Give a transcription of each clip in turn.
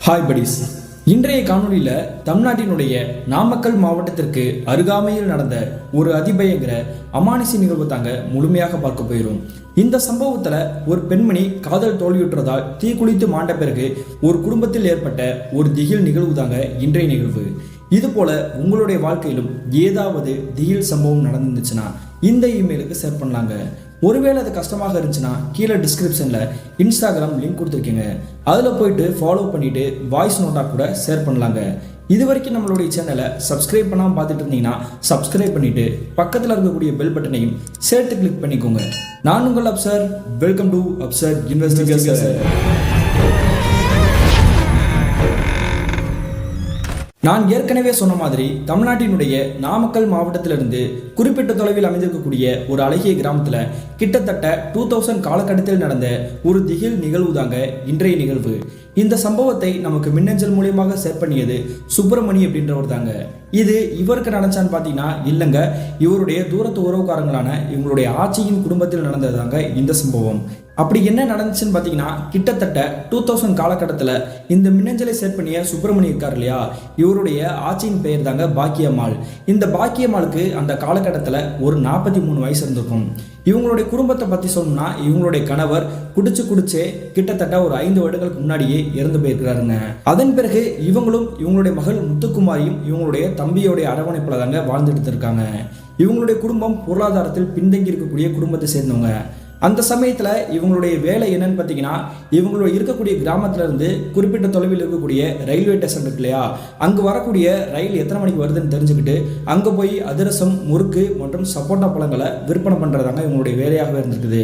Hi buddies. இன்றைய காணொலியில் தமிழ்நாட்டினுடைய நாமக்கல் மாவட்டத்திற்கு அருகாமையில் நடந்த ஒரு அதிபயங்கர அமானுஷ நிகழ்வு தாங்க முழுமையாக பார்க்க போயிடும். இந்த சம்பவத்தில் ஒரு பெண்மணி காதல் தோல்வியுற்றதால் தீக்குளித்து மாண்ட பிறகு ஒரு குடும்பத்தில் ஏற்பட்ட ஒரு திகில் நிகழ்வு தாங்க இன்றைய நிகழ்வு. இது போல உங்களுடைய வாழ்க்கையிலும் ஏதாவது திகில் சம்பவம் நடந்துச்சுன்னா இந்த இமெயிலுக்கு ஷேர் பண்ணலாங்க. ஒருவேளை அது கஷ்டமாக இருந்துச்சுன்னா கீழே டிஸ்கிரிப்ஷனில் இன்ஸ்டாகிராம் லிங்க் கொடுத்துருக்கீங்க, அதில் போயிட்டு ஃபாலோ பண்ணிவிட்டு வாய்ஸ் நோட்டாக கூட ஷேர் பண்ணலாங்க. இது வரைக்கும் நம்மளுடைய சேனலை சப்ஸ்கிரைப் பண்ணாமல் பார்த்துட்டு இருந்தீங்கன்னா சப்ஸ்கிரைப் பண்ணிவிட்டு பக்கத்தில் இருக்கக்கூடிய பெல் பட்டனையும் சேர்த்து கிளிக் பண்ணிக்கோங்க. நான் உங்கள் Afsar. Welcome to Afsar investigation. நான் ஏற்கனவே சொன்ன மாதிரி தமிழ்நாட்டினுடைய நாமக்கல் மாவட்டத்திலிருந்து குறிப்பிட்ட தொலைவில் அமைந்திருக்கக்கூடிய ஒரு அழகிய கிராமத்தில் கிட்டத்தட்ட 2000 காலகட்டத்தில் நடந்த ஒரு திகில் நிகழ்வு தாங்க இன்றைய நிகழ்வு. இந்த சம்பவத்தை நமக்கு மின்னஞ்சல் மூலியமாக ஷேர் பண்ணியது சுப்பிரமணி அப்படின்றவர் தாங்க. இது இவருக்கு நடந்தான்னு பார்த்தீங்கன்னா இல்லைங்க, இவருடைய தூரத்து உறவுக்காரங்களான இவங்களுடைய ஆட்சியின் குடும்பத்தில் நடந்ததாங்க இந்த சம்பவம். அப்படி என்ன நடந்துச்சுன்னு பார்த்தீங்கன்னா கிட்டத்தட்ட 2000 காலகட்டத்தில் இந்த மின்னஞ்சலை ஷேர் பண்ணிய சுப்பிரமணி இருக்கார் இல்லையா, இவருடைய ஆட்சியின் பெயர் தாங்க பாக்கியம்மாள். இந்த பாக்கியம்மாளுக்கு அந்த காலகட்டத்தில் ஒரு 43 வயசு இருந்திருக்கும். இவங்களுடைய குடும்பத்தை பற்றி சொல்லணும்னா இவங்களுடைய கணவர் குடிச்சே கிட்டத்தட்ட ஒரு 5 வருடங்களுக்கு முன்னாடியே இறந்து போயிருக்கிறாருங்க. அதன் பிறகு இவங்களும் இவங்களுடைய மகள் முத்துக்குமாரியும் இவங்களுடைய தம்பியோடைய அரவணைப்பில் தாங்க வாழ்ந்துட்டு இருக்காங்க. இவங்களுடைய குடும்பம் பொருளாதாரத்தில் பின்தங்கி இருக்கக்கூடிய குடும்பத்தை சேர்ந்தவங்க. அந்த சமயத்தில் இவங்களுடைய வேலை என்னன்னு பார்த்தீங்கன்னா, இவங்களுடைய இருக்கக்கூடிய கிராமத்திலேருந்து குறிப்பிட்ட தொலைவில் இருக்கக்கூடிய ரயில்வே ஸ்டேஷன் இருக்கு இல்லையா, அங்கே வரக்கூடிய ரயில் எத்தனை மணிக்கு வருதுன்னு தெரிஞ்சுக்கிட்டு அங்கே போய் அதிரசம், முறுக்கு மற்றும் சப்போட்டா பழங்களை விற்பனை பண்ணுறதாங்க இவங்களுடைய வேலையாகவே இருந்திருக்குது.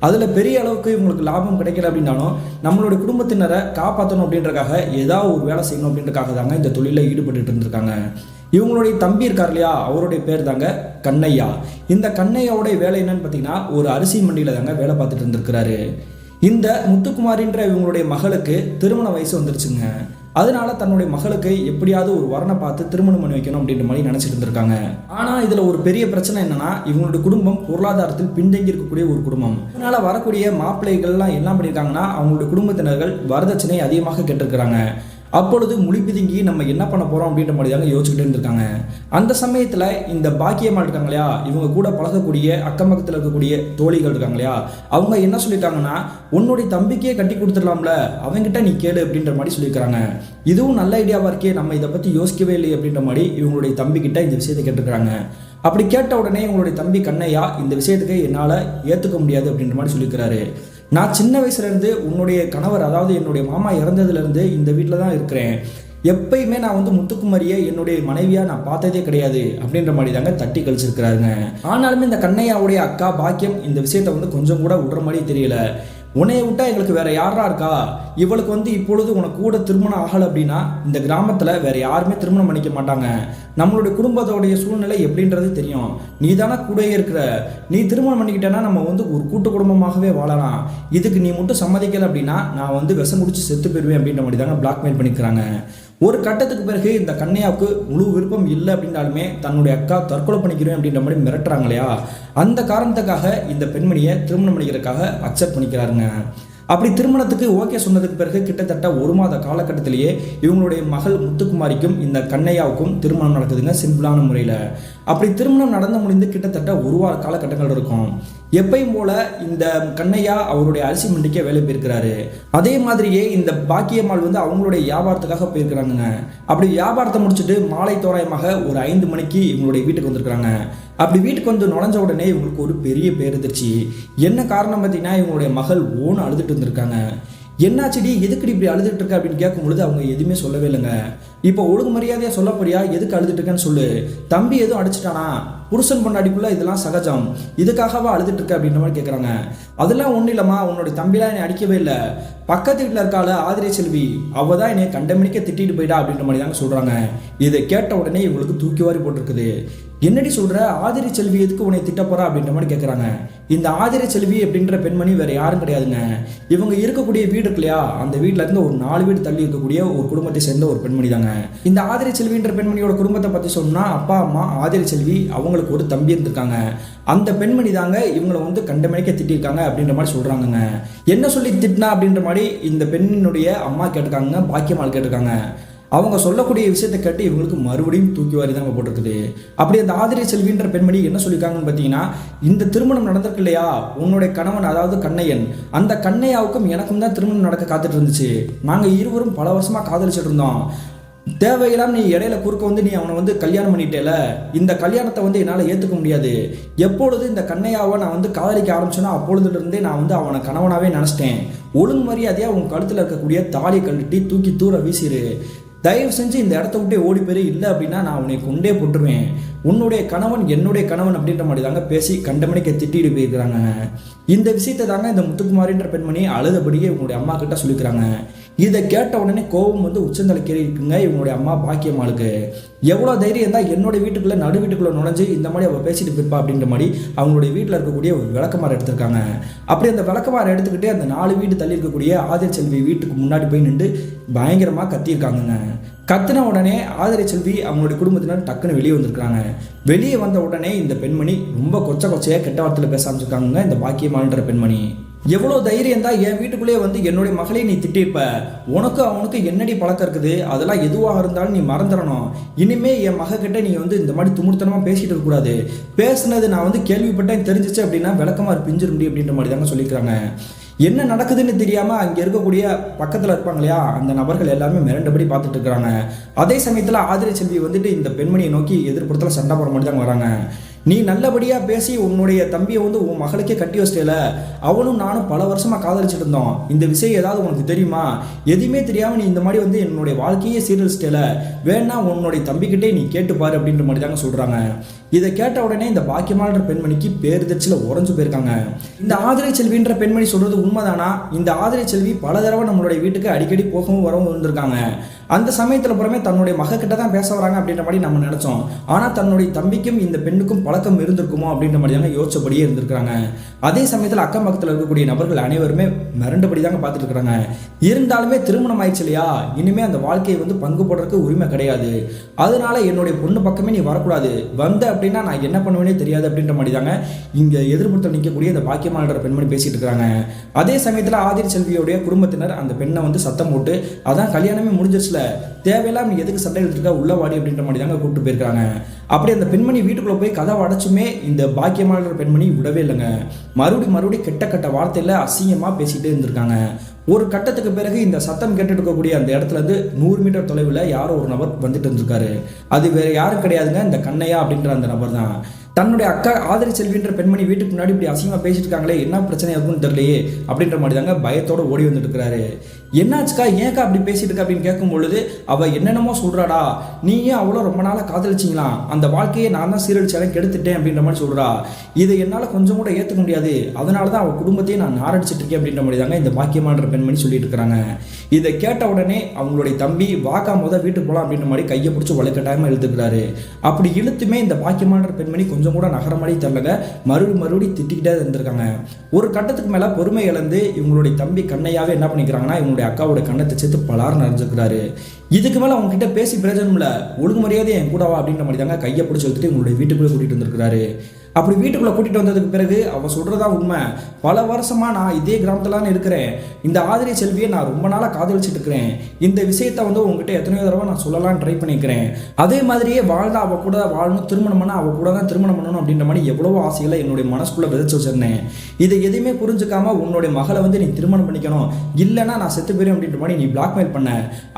அதில் பெரிய அளவுக்கு இவங்களுக்கு லாபம் கிடைக்கல அப்படின்னாலும் நம்மளுடைய குடும்பத்தினரை காப்பாற்றணும் அப்படின்றக்காக ஏதாவது ஒரு வேலை செய்யணும் அப்படின்றக்காக தாங்க இந்த தொழிலில் ஈடுபட்டு இருந்திருக்காங்க. இவங்களுடைய தம்பி இருக்கார் இல்லையா, அவருடைய பேர் தாங்க கண்ணையா. இந்த கண்ணையாவுடைய வேலை என்னன்னு பார்த்தீங்கன்னா ஒரு அரிசி மண்டியில் தாங்க வேலை பார்த்துட்டு இருந்திருக்கிறாரு. இந்த முத்துக்குமாரின்ற இவங்களுடைய மகளுக்கு திருமண வயசு வந்துருச்சுங்க. அதனால தன்னுடைய மகளுக்கு எப்படியாவது ஒரு வரனை பார்த்து திருமணம் பண்ணி வைக்கணும் அப்படின்ற மாதிரி நினைச்சிட்டு இருந்திருக்காங்க. ஆனால் இதில் ஒரு பெரிய பிரச்சனை என்னன்னா, இவங்களுடைய குடும்பம் பொருளாதாரத்தில் பின்தங்கி இருக்கக்கூடிய ஒரு குடும்பம். அதனால வரக்கூடிய மாப்பிள்ளைகள்லாம் என்ன பண்ணியிருக்காங்கன்னா அவங்களுடைய குடும்பத்தினர்கள் வரதட்சணை அதிகமாக கேட்டிருக்கிறாங்க. அப்பொழுது மொழி பிதுங்கி நம்ம என்ன பண்ண போகிறோம் அப்படின்ற மாதிரி தாங்க யோசிச்சுக்கிட்டே இருந்திருக்காங்க. அந்த சமயத்தில் இந்த பாக்கியம்மாள் இருக்காங்க இல்லையா, இவங்க கூட பழகக்கூடிய அக்கம் பக்கத்தில் இருக்கக்கூடிய தோழிகள் இருக்காங்க இல்லையா, அவங்க என்ன சொல்லியிருக்காங்கன்னா உன்னுடைய தம்பிக்கே கட்டி கொடுத்துடலாம்ல, அவங்ககிட்ட நீ கேளு அப்படின்ற மாதிரி சொல்லியிருக்காங்க. இதுவும் நல்ல ஐடியாவாக இருக்கே, நம்ம இதை பற்றி யோசிக்கவே இல்லை அப்படின்ற மாதிரி இவங்களுடைய தம்பிக்கிட்ட இந்த விஷயத்தை கேட்டிருக்கிறாங்க. அப்படி கேட்ட உடனே இவங்களுடைய தம்பி கண்ணையா இந்த விஷயத்துக்கு என்னால் ஏற்றுக்க முடியாது அப்படின்ற மாதிரி சொல்லியிருக்கிறாரு. நான் சின்ன வயசுலேருந்து உன்னுடைய கணவர், அதாவது என்னுடைய மாமா இறந்ததுலேருந்து இந்த வீட்டில் தான் இருக்கிறேன். எப்பயுமே நான் முத்துக்குமாரியை என்னுடைய மனைவியாக நான் பார்த்ததே கிடையாது அப்படின்ற மாதிரி தாங்க தட்டி கழிச்சிருக்கிறாருங்க. ஆனாலுமே இந்த கண்ணையாவுடைய அக்கா பாக்கியம் இந்த விஷயத்தை கொஞ்சம் கூட விடுற மாதிரி தெரியல. உன்னைய விட்டா எங்களுக்கு வேற யாரா இருக்கா, இவளுக்கு இப்பொழுது உனக்கு கூட திருமணம் ஆகலை அப்படின்னா இந்த கிராமத்தில் வேற யாருமே திருமணம் பண்ணிக்க மாட்டாங்க. நம்மளுடைய குடும்பத்தோடைய சூழ்நிலை எப்படின்றது தெரியும், நீ தானே கூட இருக்கிற, நீ திருமணம் பண்ணிக்கிட்டேன்னா நம்ம ஒரு கூட்டு குடும்பமாகவே வாழலாம். இதுக்கு நீ மட்டும் சம்மதிக்கலை அப்படின்னா நான் விஷம் குடிச்சு செத்து போயிடுவேன் அப்படின்ற மாதிரி தாங்க பிளாக்மெயில் பண்ணிக்கிறாங்க. ஒரு கட்டத்துக்கு பிறகு இந்த கண்ணையாவுக்கு முழு விருப்பம் இல்லை அப்படின்னாலுமே தன்னுடைய அக்கா தற்கொலை பண்ணிக்கிறேன் அப்படின்ற மாதிரி மிரட்டுறாங்க இல்லையா, அந்த காரணத்துக்காக இந்த பெண்மணியை திருமணம் பண்ணிக்கிறதுக்காக அக்செப்ட் பண்ணிக்கிறாருங்க. அப்படி திருமணத்துக்கு ஓகே சொன்னதுக்கு பிறகு கிட்டத்தட்ட 1 மாத காலகட்டத்திலேயே இவங்களுடைய மகள் முத்துக்குமாரிக்கும் இந்த கண்ணையாவுக்கும் திருமணம் நடக்குதுங்க சிம்பிளான முறையில். அப்படி திருமணம் நடந்து முடிந்து கிட்டத்தட்ட 1 வார காலகட்டங்கள் இருக்கும். எப்பயும் போல இந்த கண்ணையா அவருடைய அரிசி மண்டிக்க வேலை போயிருக்கிறாரு. அதே மாதிரியே இந்த பாக்கியம்மாள் அவங்களுடைய வியாபாரத்துக்காக போயிருக்கிறாங்க. அப்படி வியாபாரத்தை முடிச்சுட்டு மாலை தோராயமாக ஒரு 5 மணிக்கு இவங்களுடைய வீட்டுக்கு வந்திருக்கிறாங்க. அப்படி வீட்டுக்கு நுழைஞ்ச உடனே இவங்களுக்கு ஒரு பெரிய பேருந்துச்சு. என்ன காரணம் பார்த்தீங்கன்னா இவங்களுடைய மகள் ஓன்னு அழுதுட்டு இருந்திருக்காங்க. என்னாச்சுடி, எதுக்குடி இப்படி அழுதுட்டு இருக்க அப்படின்னு கேட்கும் பொழுது அவங்க எதுவுமே சொல்லவே இல்லைங்க. இப்போ ஒழுங்கு மரியாதையாக சொல்ல போறியா, எதுக்கு அழுதுட்டு இருக்கேன்னு சொல்லு, தம்பி எதுவும் அடிச்சிட்டானா, புருஷன் பொண்டாடிக்குள்ள இதெல்லாம் சகஜம், இதுக்காகவா அழுதுட்டு இருக்க அப்படின்ற மாதிரி கேட்குறாங்க. அதெல்லாம் ஒன்றும் இல்லைம்மா, உன்னோட தம்பிலாம் என்னை அடிக்கவே இல்லை, பக்கத்து வீட்டில் இருக்கால ஆதிரை செல்வி அவள் தான் என்னை கண்டமணிக்க திட்டிட்டு போயிட்டா அப்படின்ற மாதிரி தாங்க சொல்கிறாங்க. இதை கேட்ட உடனே இவங்களுக்கு தூக்கி வாரி போட்டிருக்குது. என்னடி சொல்கிற, ஆதிரை செல்வி எதுக்கு உன்னை திட்ட போகிறா அப்படின்ற மாதிரி கேட்குறாங்க. இந்த ஆதிரை செல்வி அப்படின்ற பெண்மணி வேறு யாரும் கிடையாதுங்க, இவங்க இருக்கக்கூடிய வீடு இருக்கு இல்லையா, அந்த வீட்டில் இருந்து ஒரு 4 வீடு தள்ளி இருக்கக்கூடிய ஒரு குடும்பத்தை சேர்ந்த ஒரு பெண்மணி தாங்க. இந்த ஆதிரை செல்வின்ற பெண்மணியோட குடும்பத்தை பற்றி சொன்னால் அப்பா அம்மா ஆதிரை செல்வி அவங்களுக்கு இவங்களுக்கு ஒரு தம்பி இருந்திருக்காங்க. அந்த பெண்மணி தாங்க இவங்களை வந்து கண்டமணிக்க திட்டிருக்காங்க அப்படின்ற மாதிரி சொல்றாங்க. என்ன சொல்லி திட்டினா அப்படின்ற மாதிரி இந்த பெண்ணினுடைய அம்மா கேட்டிருக்காங்க, பாக்கியம்மாள் கேட்டிருக்காங்க. அவங்க சொல்லக்கூடிய விஷயத்தை கேட்டு இவங்களுக்கு மறுபடியும் தூக்கி வாரி தாங்க போட்டிருக்குது. அப்படி அந்த ஆதிரை செல்வின்ற பெண்மணி என்ன சொல்லியிருக்காங்கன்னு பார்த்தீங்கன்னா, இந்த திருமணம் நடந்திருக்கு இல்லையா, உன்னுடைய கணவன் அதாவது கண்ணையன், அந்த கண்ணையாவுக்கும் எனக்கும் தான் திருமணம் நடக்க காத்துட்டு இருந்துச்சு. நாங்கள் இருவரும் பல வருஷமாக காதலிச்சுட்டு இருந்தோம். தேவையில்லாம நீ இடையில குறுக்க வந்து நீ அவனை வந்து கல்யாணம் பண்ணிட்டேல, இந்த கல்யாணத்தை வந்து என்னால் ஏற்றுக்க முடியாது. எப்பொழுது இந்த கண்ணையாவை நான் வந்து காதலிக்க ஆரம்பிச்சேனோ அப்பொழுதுல இருந்தே நான் வந்து அவனை கணவனாகவே நினச்சிட்டேன். ஒழுங்கு மரியாதையாக உன் கழுத்தில் இருக்கக்கூடிய தாலியை கழட்டி தூக்கி தூர வீசிடு. தயவு செஞ்சு இந்த இடத்த விட்டே ஓடி போய், இல்லை அப்படின்னா நான் உன்னை கொண்டே போட்டுருவேன். உன்னுடைய கணவன் என்னுடைய கணவன் அப்படின்ற மாதிரி தாங்க பேசி கண்டமணிக்க திட்டிட்டு போயிருக்கிறாங்க. இந்த விஷயத்தை தாங்க இந்த முத்துக்குமாரின்ற பெண்மணி அழுதபடியே இவங்களுடைய அம்மா கிட்ட சொல்லிக்கிறாங்க. இதை கேட்ட உடனே கோபம் வந்து உச்சந்தலைக்கேறி இருக்குங்க இவங்களுடைய அம்மா பாக்கியம்மாளுக்கு. எவ்வளோ தைரியம் தான் என்னோட வீட்டுக்குள்ளே நடு வீட்டுக்குள்ளே நுழைஞ்சு இந்த மாதிரி அவள் பேசிட்டு போயிருப்பா அப்படின்ற மாதிரி அவங்களுடைய வீட்டில் இருக்கக்கூடிய ஒரு விளக்கமாறு எடுத்திருக்காங்க. அப்படி அந்த விளக்கமாறு எடுத்துக்கிட்டு அந்த 4 வீடு தள்ளி இருக்கக்கூடிய ஆதிரை செல்வி வீட்டுக்கு முன்னாடி போய் நின்று பயங்கரமாக கத்தியிருக்காங்கங்க. கத்தின உடனே ஆதிரை செல்வி அவங்களுடைய குடும்பத்தினர் டக்குன்னு வெளியே வந்திருக்காங்க. வெளியே வந்த உடனே இந்த பெண்மணி ரொம்ப கொச்சையாக கெட்ட வார்த்தையில் பேச ஆரம்பிச்சிருக்காங்க. இந்த பாக்கியம்மாள்ன்ற பெண்மணி, எவ்வளோ தைரியம் தான் என் வீட்டுக்குள்ளேயே வந்து என்னுடைய மகளை நீ திட்டிருப்ப, உனக்கு அவனுக்கு என்னடி பழக்கம் இருக்குது, அதெல்லாம் எதுவாக இருந்தாலும் நீ மறந்துடணும். இனிமே என் மகக்கிட்ட நீ வந்து இந்த மாதிரி துமுறுத்தனமாக பேசிட்டு இருக்கக்கூடாது. பேசுனது நான் வந்து கேள்விப்பட்டேன் தெரிஞ்சிச்சு அப்படின்னா விளக்கமாக பிஞ்சிட முடியும் அப்படின்ற மாதிரி தாங்க சொல்லிக்கிறாங்க. என்ன நடக்குதுன்னு தெரியாமல் அங்கே இருக்கக்கூடிய பக்கத்தில் இருப்பாங்க இல்லையா, அந்த நபர்கள் எல்லாருமே மிரண்டபடி பார்த்துட்டு இருக்கிறாங்க. அதே சமயத்தில் ஆதிரை செல்வி வந்துட்டு இந்த பெண்மணியை நோக்கி எதிர்ப்புறத்தில் சண்டை போட மாதிரி தான் வராங்க. நீ நல்லபடியாக பேசி உன்னுடைய தம்பியை வந்து உன் மகளுக்கே கட்டி வச்சிட்டேல, அவனும் நானும் பல வருஷமாக காதலிச்சுட்டு இருந்தோம். இந்த விஷயம் ஏதாவது உனக்கு தெரியுமா? எதுவுமே தெரியாமல் நீ இந்த மாதிரி வந்து என்னுடைய வாழ்க்கையே சீரழிச்சிட்டேல, வேணா உன்னுடைய தம்பிக்கிட்டே நீ கேட்டுப்பாரு அப்படின்ற மாதிரி தாங்க சொல்கிறாங்க. இதை கேட்ட உடனே இந்த பாக்கியமான்ற பெண்மணிக்கு பேருதச்சில் உறைஞ்சு போயிருக்காங்க. இந்த ஆதிரை செல்வின்ற பெண்மணி சொல்றது உண்மைதானா? இந்த ஆதிரை செல்வி பல தடவை நம்மளுடைய வீட்டுக்கு அடிக்கடி போகவும் வரவும் இருந்திருக்காங்க. அந்த சமயத்தில் புறமே தன்னுடைய மகக்கிட்ட தான் பேச வராங்க அப்படின்ற மாதிரி நம்ம நினைச்சோம். ஆனால் தன்னுடைய தம்பிக்கும் இந்த பெண்ணுக்கும் பழக்கம் இருந்திருக்குமோ அப்படின்ற மாதிரி தாங்க யோசிச்சபடியே இருந்திருக்காங்க. அதே சமயத்தில் அக்கம் பக்கத்தில் இருக்கக்கூடிய நபர்கள் அனைவருமே மிரண்டபடி தாங்க பார்த்துட்டு இருக்கிறாங்க. இருந்தாலுமே திருமணம் ஆயிடுச்சு இல்லையா, இனிமே அந்த வாழ்க்கையை வந்து பங்கு போடுறதுக்கு உரிமை கிடையாது. அதனால என்னுடைய பொண்ணு பக்கமே நீ வரக்கூடாது, வந்த அப்படின்னா நான் என்ன பண்ணுவேனே தெரியாது அப்படின்ற மாதிரி தாங்க இங்கே எதிர்ப்புறத்தில் நிற்கக்கூடிய இந்த பாக்கியமான்ற பெண்மணி பேசிட்டு இருக்கிறாங்க. அதே சமயத்தில் ஆதிரை செல்வியோடைய குடும்பத்தினர் அந்த பெண்ணை வந்து சத்தம் போட்டு, அதான் கல்யாணமே முடிஞ்சிருச்சுல, தேவையில்லாம நீ எதுக்கு சண்டை எடுத்துருக்கா, உள்ள வாடி அப்படின்ற மாதிரி தாங்க கூப்பிட்டு போயிருக்காங்க. அப்படி அந்த பெண்மணி வீட்டுக்குள்ள போய் கதவை அடைச்சுமே இந்த பாக்கியமான பெண்மணி விடவே இல்லைங்க. மறுபடியும் கெட்ட வார்த்தையில அசிங்கமாக பேசிகிட்டே இருந்திருக்காங்க. ஒரு கட்டத்துக்கு பிறகு இந்த சத்தம் கேட்டு இருக்கக்கூடிய அந்த இடத்துல இருந்து 100 மீட்டர் தொலைவில் யாரோ ஒரு நபர் வந்துட்டு இருந்திருக்காரு. அது வேற யாரும் கிடையாதுங்க, இந்த கண்ணையா அப்படின்ற அந்த நபர் தான். தன்னுடைய அக்கா ஆதிரை செல்வின்ற பெண்மணி வீட்டுக்கு முன்னாடி இப்படி அசிங்கமாக பேசிட்டு இருக்காங்களே, என்ன பிரச்சனை இருக்குன்னு தெரியலையே அப்படின்ற மாதிரி தாங்க பயத்தோட ஓடி வந்துட்டு இருக்கிறாரு. என்னாச்சுக்கா, ஏன்க்கா அப்படி பேசிட்டு இருக்கா அப்படின்னு கேட்கும் பொழுது, அவ என்னென்னமோ சொல்றாடா, நீயும் அவ்வளோ ரொம்ப நாளாக காதலிச்சிங்களாம், அந்த வாழ்க்கையை நான் தான் சீரழிச்சாலும் கெடுத்துட்டேன் அப்படின்ற மாதிரி சொல்றா. இதை என்னால் கொஞ்சம் கூட ஏற்றுக்க முடியாது, அதனால தான் அவள் குடும்பத்தையே நான் நாரடிச்சிட்டு இருக்கேன் அப்படின்ற மாதிரி தாங்க இந்த பாக்கியமான்ற பெண்மணி சொல்லிட்டு இருக்கிறாங்க. இதை கேட்ட உடனே அவங்களுடைய தம்பி வாக்கா வீட்டுக்கு போகலாம் அப்படின்ற மாதிரி கையை பிடிச்சி வலுக்கட்டாயமாக இழுத்துக்கிறாரு. அப்படி இழுத்துமே இந்த பாக்கியமான்ற பெண்மணி கொஞ்சம் கூட நகர மாதிரி தெரிலங்க, மறுபடியும் திட்டிக்கிட்டே இருந்திருக்காங்க. ஒரு கட்டத்துக்கு மேலே பொறுமை இழந்து இவங்களுடைய தம்பி கண்ணையாவே என்ன பண்ணிக்கிறாங்கன்னா, இவங்களுடைய அக்காவோட கண்ணத்தை சேர்த்து பலார் நிறைஞ்சிருக்கிறாரு. இதுக்கு மேலே அவங்க கிட்ட பேசி பிரயோஜனம் இல்லை, ஒழுங்கு மரியாதை என் கூடவா அப்படின்ற மாதிரி தாங்க கையை பிடிச்சி எடுத்துட்டு இவங்களுடைய வீட்டுக்குள்ளே கூட்டிகிட்டு வந்திருக்கிறாரு. அப்படி வீட்டுக்குள்ளே கூட்டிகிட்டு வந்ததுக்கு பிறகு அவள் சொல்கிறதா உண்மை, பல வருஷமாக நான் இதே கிராமத்திலான இருக்கிறேன், இந்த ஆதிரை செல்வியை நான் ரொம்ப நாளாக காதலிச்சுட்டு இருக்கிறேன், இந்த விஷயத்தை வந்து உங்ககிட்ட எத்தனையோ தடவை நான் சொல்லலாம்னு ட்ரை பண்ணிக்கிறேன், அதே மாதிரியே வாழ்ந்தா அவள் கூட வாழணும், திருமணம் பண்ணால் அவள் கூட தான் திருமணம் பண்ணணும் அப்படின்ற மாதிரி எவ்வளவோ ஆசைகளை என்னுடைய மனசுக்குள்ளே விதைச்சு வச்சிருந்தேன். இதை எதுவுமே புரிஞ்சுக்காம உன்னுடைய மகளை வந்து நீ திருமணம் பண்ணிக்கணும், இல்லைன்னா நான் செத்து போயிடும் அப்படின்ற மாதிரி நீ பிளாக்மெயில் பண்ண.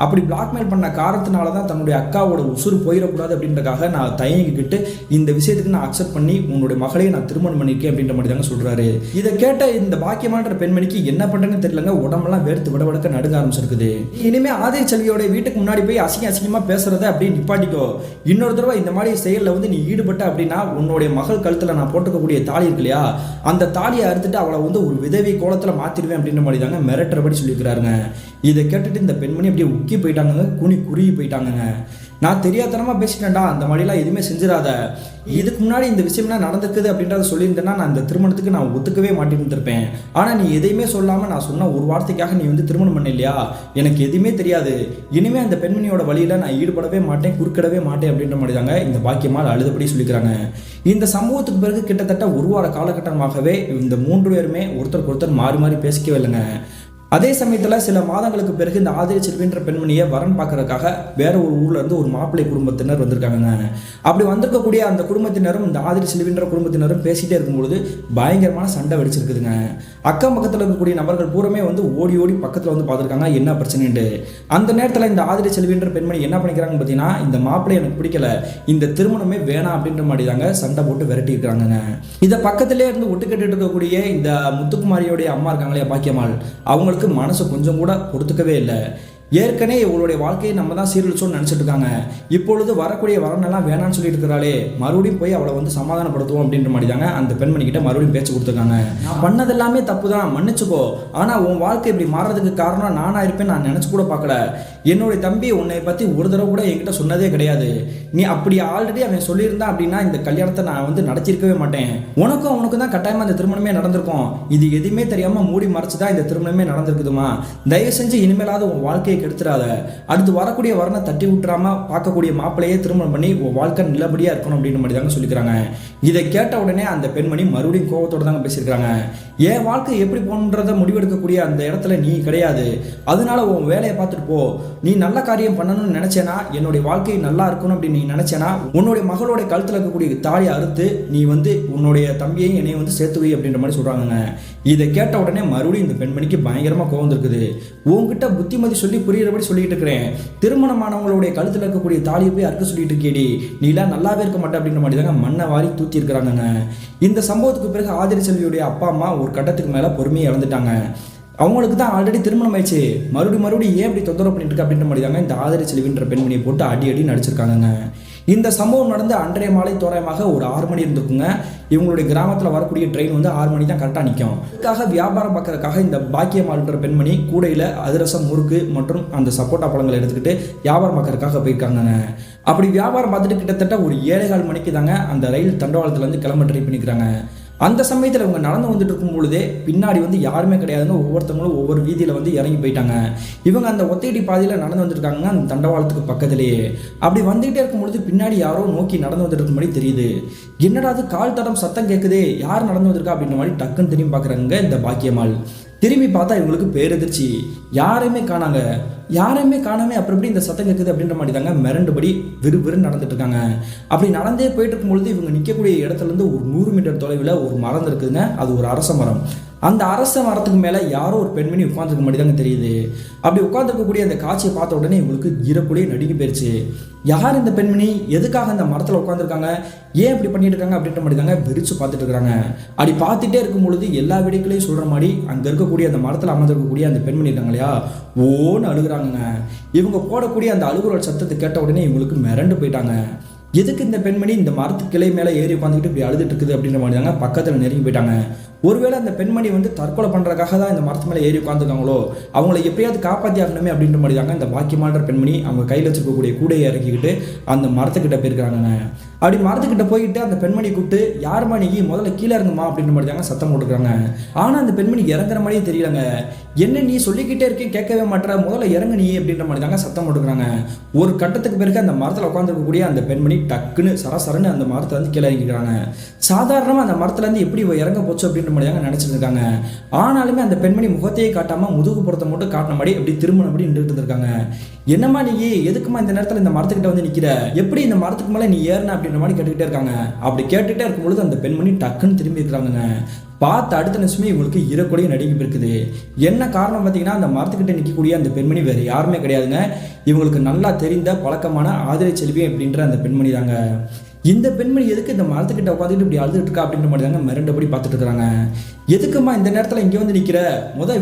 அப்படி பிளாக்மெயில் பண்ண காரணத்தினால தான் தன்னுடைய அக்காவோட உசுறு போயிடக்கூடாது அப்படின்றக்காக நான் தயங்கிக்கிட்டு இந்த விஷயத்துக்கு நான் அக்செப்ட் பண்ணி உன்னுடைய மகளையை நான் திருமணம் பண்ணிருக்கேன் அப்படின்ற மாதிரி தாங்க சொல்றாரு. இதை கேட்ட இந்த பாக்கியமான பெண்மணிக்கு என்ன பண்றேன்னு தெரியலங்க, உடம்பெல்லாம் வேர்த்து விடவடக்க நடுங்க ஆரம்பிச்சிருக்குது. இனிமே ஆதிரை செல்வியோட வீட்டுக்கு முன்னாடி போய் அசிங்கமா பேசுறத அப்படி நிப்பாட்டிக்கோ, இன்னொரு தடவை இந்த மாதிரி செயலில் வந்து நீ ஈடுபட்ட அப்படின்னா உன்னுடைய மகள் கழுத்துல நான் போட்டுக்கக்கூடிய தாலி இருக்கு இல்லையா, அந்த தாலியை அறுத்துட்டு அவளை வந்து ஒரு விதவி கோலத்தில் மாத்திடுவேன் அப்படின்ற மாதிரி தாங்க மிரட்டுறபடி சொல்லியிருக்கிறாருங்க. இதை கேட்டுட்டு இந்த பெண்மணி அப்படியே உக்கி போயிட்டாங்க, குறுகி போயிட்டாங்க. நான் தெரியாதனமாக பேசிட்டேன்டா, அந்த மாதிரிலாம் எதுவுமே செஞ்சிடாத. இதுக்கு முன்னாடி இந்த விஷயம்லாம் நடந்திருக்குது அப்படின்றத சொல்லியிருந்தேன்னா நான் இந்த திருமணத்துக்கு நான் ஒத்துக்கவே மாட்டேன்ருப்பேன். ஆனால் நீ எதையுமே சொல்லாமல் நான் சொன்ன ஒரு வார்த்தைக்காக நீ வந்து திருமணம் பண்ண இல்லையா, எனக்கு எதுவுமே தெரியாது. இனிமேல் அந்த பெண்மணியோட வழியில் நான் ஈடுபடவே மாட்டேன், குறுக்கிடவே மாட்டேன் அப்படின்ற மாதிரி தாங்க இந்த பாக்கியம்மாள் அழுதபடி சொல்லிக்கிறாங்க. இந்த சம்பவத்துக்கு பிறகு கிட்டத்தட்ட ஒரு வார காலகட்டமாகவே இந்த 3 பேருமே ஒருத்தருக்கு ஒருத்தர் மாறி மாறி பேசிக்கவே இல்லைங்க. அதே சமயத்தில் சில மாதங்களுக்கு பிறகு இந்த ஆதிரி செல்வின்ற பெண்மணியை வரன் பார்க்கறதுக்காக வேற ஒரு ஊர்ல இருந்து ஒரு மாப்பிள்ளை குடும்பத்தினர் வந்திருக்காங்க. அப்படி வந்திருக்கக்கூடிய அந்த குடும்பத்தினரும் இந்த ஆதிரி செல்வின்ற குடும்பத்தினரும் பேசிட்டே இருக்கும்பொழுது பயங்கரமான சண்டை வெடிச்சிருக்குதுங்க. அக்கம் பக்கத்தில் இருக்கக்கூடிய நபர்கள் பூரமே வந்து ஓடி ஓடி பக்கத்தில் வந்து பார்த்துருக்காங்க என்ன பிரச்சனைன்ட்டு. அந்த நேரத்தில் இந்த ஆதிரி செல்வின்ற பெண்மணி என்ன பண்ணிக்கிறாங்கன்னு பார்த்தீங்கன்னா, இந்த மாப்பிள்ளை எனக்கு பிடிக்கல, இந்த திருமணமே வேணாம் அப்படின்ற மாதிரி தாங்க சண்டை போட்டு விரட்டி இருக்கிறாங்க. இதை பக்கத்திலே இருந்து ஒட்டு கேட்டுட்டு இருக்கக்கூடிய இந்த முத்துக்குமாரியோடைய அம்மா இருக்காங்களே பாக்கியம்மாள், அவங்களுக்கு மனசு கொஞ்சம் கூட பொறுத்துக்கவே இல்லை. ஏற்கனவே இவங்களுடைய வாழ்க்கையை நம்ம தான் சீரழிச்சோன்னு நினச்சிட்டு இருக்காங்க. இப்பொழுது வரக்கூடிய வரனெல்லாம் வேணான்னு சொல்லிட்டு இருக்கிறாளே, மறுபடியும் போய் அவளை வந்து சமாதானப்படுத்துவோம் அப்படின்ற மாதிரி தாங்க அந்த பெண்மணி கிட்ட மறுபடியும் பேச்சு கொடுத்துருக்காங்க. நான் பண்ணது எல்லாமே தப்பு தான், மன்னிச்சுக்கோ. ஆனால் உன் வாழ்க்கை இப்படி மாறதுக்கு காரணம் நானா இருப்பேன் நான் நினச்சி கூட பார்க்கல. என்னுடைய தம்பி உன்னை பற்றி ஒரு தடவை கூட என்கிட்ட சொன்னதே கிடையாது. நீ அப்படி ஆல்ரெடி அவன் சொல்லியிருந்தான் அப்படின்னா இந்த கல்யாணத்தை நான் வந்து நடத்திருக்கவே மாட்டேன். உனக்கும் தான் கட்டாயமாக இந்த திருமணமே நடந்திருக்கும். இது எதுவுமே தெரியாமல் மூடி மறைச்சு தான் இந்த திருமணமே நடந்திருக்குதுமா. தயவு செஞ்சு இனிமேலாவது உன் வாழ்க்கையை கெடுத்துறாத. அடுத்து வரக்கூடிய வரனை தட்டி விட்டுறாம பார்க்கக்கூடிய மாப்பிள்ளையே திருமணம் பண்ணி உன் வாழ்க்கை நல்லபடியா இருக்கணும் அப்படின்னு மாதிரி தாங்க சொல்லிக்கிறாங்க. இதை கேட்ட உடனே அந்த பெண்மணி மறுபடியும் கோபத்தோடு தாங்க பேசியிருக்காங்க. என் வாழ்க்கை எப்படி போன்றதை முடிவெடுக்கக்கூடிய அந்த இடத்துல நீ கிடையாது. அதனால உன் வேலையை பார்த்துட்டு போ. நீ நல்ல காரியம் பண்ணணும்னு நினைச்சேனா, என்னுடைய வாழ்க்கை நல்லா இருக்கணும் அப்படின்னு நீ நினைச்சேனா, உன்னுடைய மகளுடைய கழுத்தில் இருக்கக்கூடிய தாலியை அறுத்து நீ வந்து உன்னுடைய தம்பியையும் என்னையும் வந்து சேர்த்து வை அப்படின்ற மாதிரி சொல்றாங்க. இதை கேட்ட உடனே மறுபடியும் இந்த பெண்மணிக்கு பயங்கரமா கோவம் இருக்குது. உங்ககிட்ட புத்திமதி சொல்லி புரியுறபடி சொல்லிட்டு இருக்கிறேன், திருமணமானவங்களுடைய கழுத்தில் இருக்கக்கூடிய தாலியை போய் அறுக்க சொல்லிட்டு இருக்கேடி, நீலாம் நல்லாவே இருக்க மாட்டேன் அப்படின்ற மாதிரி தாங்க மண்ணை வாரி தூத்தி இருக்கிறாங்க. இந்த சம்பவத்துக்கு பிறகு ஆதிரி செல்வியுடைய அப்பா அம்மா ஒரு கட்டத்துக்கு மேல பொறுமையை இழந்துட்டாங்க. அவங்களுக்கு தான் ஆல்ரெடி திருமணம் ஆயிடுச்சு, மறுபடியும் ஏன் இப்படி தொந்தரவு பண்ணிட்டு இருக்கு அப்படின்ற மாதிரி தாங்க இந்த ஆதிரி செல்வின்ற பெண்மணியை போட்டு அடி நடிச்சிருக்காங்க. இந்த சம்பவம் நடந்து அன்றைய மாலை தோராயமாக ஒரு 6 மணி இருந்துக்குங்க. இவங்களுடைய கிராமத்தில் வரக்கூடிய ட்ரெயின் வந்து 6 மணி தான் கரெக்டாக நிற்கும். இதுக்காக வியாபாரம் பார்க்கறதுக்காக இந்த பாக்கியம்மாள்ன்ற பெண்மணி கூடையில் அதிரசம், முறுக்கு மற்றும் அந்த சப்போட்டா பழங்களை எடுத்துக்கிட்டு வியாபாரம் பார்க்கறதுக்காக போயிருக்காங்க. அப்படி வியாபாரம் பார்த்துட்டு கிட்டத்தட்ட ஒரு 7:15 மணிக்கு தாங்க அந்த ரயில் தண்டவாளத்துலேருந்து கிளம்ப ட்ரை பண்ணிக்கிறாங்க. அந்த சமயத்தில் இவங்க நடந்து வந்துட்டு இருக்கும் பொழுதே பின்னாடி வந்து யாருமே கிடையாதுங்க. ஒவ்வொருத்தவங்களும் ஒவ்வொரு வீதியில் வந்து இறங்கி போயிட்டாங்க. இவங்க அந்த ஒத்தையடி பாதையில் நடந்து வந்துருக்காங்க அந்த தண்டவாளத்துக்கு பக்கத்திலேயே. அப்படி வந்துகிட்டே இருக்கும் பொழுது பின்னாடி யாரோ நோக்கி நடந்து வந்துட்டு இருக்க மாதிரி தெரியுது. என்னடா அது கால் தடம் சத்தம் கேட்குதே, யார் நடந்து வந்திருக்கா அப்படின்ற மாதிரி டக்குன்னு திரும்பி பார்க்குறாங்க இந்த பாக்கியம்மாள். திரும்பி பார்த்தா இவங்களுக்கு பேரெதிர்ச்சி, யாரையுமே காணாமே அப்புறம் எப்படி இந்த சத்தம் கேட்குது அப்படின்ற மாதிரி தாங்க மிரண்டுபடி விறுவிறுன்னு நடந்துட்டு இருக்காங்க. அப்படி நடந்தே போயிட்டு இருக்கும் பொழுது இவங்க நிற்கக்கூடிய இடத்துல இருந்து ஒரு 100 மீட்டர் தொலைவில் ஒரு மரம் இருக்குதுங்க. அது ஒரு அரச மரம். அந்த அரச மரத்துக்கு மேலே யாரோ ஒரு பெண்மணி உட்காந்துருக்க மாதிரி தாங்க தெரியுது. அப்படி உட்காந்துருக்கக்கூடிய அந்த காட்சியை பார்த்த உடனே இவங்களுக்கு ஈரக்குடியே நடுங்கி போயிடுச்சு. யார் இந்த பெண்மணி, எதுக்காக அந்த மரத்தில் உட்காந்துருக்காங்க, ஏன் இப்படி பண்ணிட்டு இருக்காங்க அப்படின்ற மாதிரி தாங்க விரிச்சு பார்த்துட்டு இருக்காங்க. அப்படி பார்த்துட்டே இருக்கும் பொழுது எல்லா வீடுகளையும் சொல்கிற மாதிரி அங்கே இருக்கக்கூடிய அந்த மரத்தில் அமர்ந்திருக்கக்கூடிய அந்த பெண்மணி இருக்காங்க இல்லையா, ஓன்னு அழுகுறாங்க. இவங்க போடக்கூடிய அந்த அழுகுற சத்தத்தை கேட்ட உடனே இவங்களுக்கு மிரண்டு போயிட்டாங்க. எதுக்கு இந்த பெண்மணி இந்த மரத்து கிளை மேலே ஏறி உட்காந்துக்கிட்டு இப்படி அழுதுட்டு இருக்குது அப்படின்ற மாதிரி தாங்க பக்கத்தில் நெருங்கி போயிட்டாங்க. ஒருவேளை அந்த பெண்மணி வந்து தற்கொலை பண்ணுறதுக்காக தான் இந்த மரத்து மேலே ஏறி உட்காந்துருக்காங்களோ, அவங்கள எப்படியாவது காப்பாற்றி ஆகணுமே அப்படின்ற மாதிரி தாங்க இந்த பாக்கியம்மாள்ன்ற பெண்மணி அவங்க கையில் வச்சுருக்கக்கூடிய கூடையை இறக்கிக்கிட்டு அந்த மரத்துக்கிட்ட போயிருக்காங்க. அப்படி மரத்துக்கிட்ட போயிட்டு அந்த பெண்மணி கூப்பிட்டு, யாருமா நீ, முதல்ல கீழே இறங்குமா அப்படின்ற மாதிரி தாங்க சத்தம் போட்டுருக்காங்க. ஆனால் அந்த பெண்மணி இறங்குற மாதிரியே தெரியலங்க. என்ன நீ சொல்லிக்கிட்டே இருக்கேன், கேட்கவே மாட்டேற, முதல்ல இறங்கு நீ அப்படின்ற மாதிரி தாங்க சத்தம் போட்டுருக்காங்க. ஒரு கட்டத்துக்கு பிறகு அந்த மரத்தில் உட்காந்துருக்கக்கூடிய அந்த பெண்மணி டக்குன்னு சரசரன்னு அந்த மரத்தில் வந்து கீழே இறங்கிக்கிறாங்க. சாதாரணமாக அந்த மரத்துலேருந்து எப்படி இறங்க போச்சு அப்படின்ற மாதிரி தாங்க நினச்சிட்டு இருக்காங்க. ஆனாலுமே அந்த பெண்மணி முகத்தையே காட்டாமல் முதுகு புறத்தை மட்டும் காட்டின மாதிரி அப்படி திருமணம் அப்படி நின்றுட்டு இருக்காங்க. என்னம்மா நீ, எதுக்குமா இந்த நேரத்தில் இந்த மரத்துக்கிட்ட வந்து நிற்கிற, எப்படி இந்த மரத்துக்கு மேலே நீ ஏறின அப்படின்ற மாதிரி கேட்டுக்கிட்டே இருக்காங்க. அப்படி கேட்டுகிட்டே இருக்கும்பொழுது அந்த பெண்மணி டக்குன்னு திரும்பி இருக்கிறாங்க. பார்த்து அடுத்த நிமிஷமே இவங்களுக்கு ஈரக்குடியே நடுங்கி இருக்குது. என்ன காரணம் பார்த்தீங்கன்னா, அந்த மரத்துக்கிட்ட நிற்கக்கூடிய அந்த பெண்மணி வேறு யாருமே கிடையாதுங்க. இவங்களுக்கு நல்லா தெரிந்த பழக்கமான ஆதிரை செல்வி அப்படின்ற அந்த பெண்மணி தாங்க. இந்த பெண்மணி எதுக்கு இந்த மரத்துக்கிட்ட உட்காந்துட்டு இப்படி அழுதுட்டு இருக்கா அப்படின்ற மாதிரி தாங்க மிரண்டபடி பார்த்துட்டு இருக்கிறாங்க. எதுக்குமா இந்த நேரத்தில் இங்கே வந்து நிற்கிற,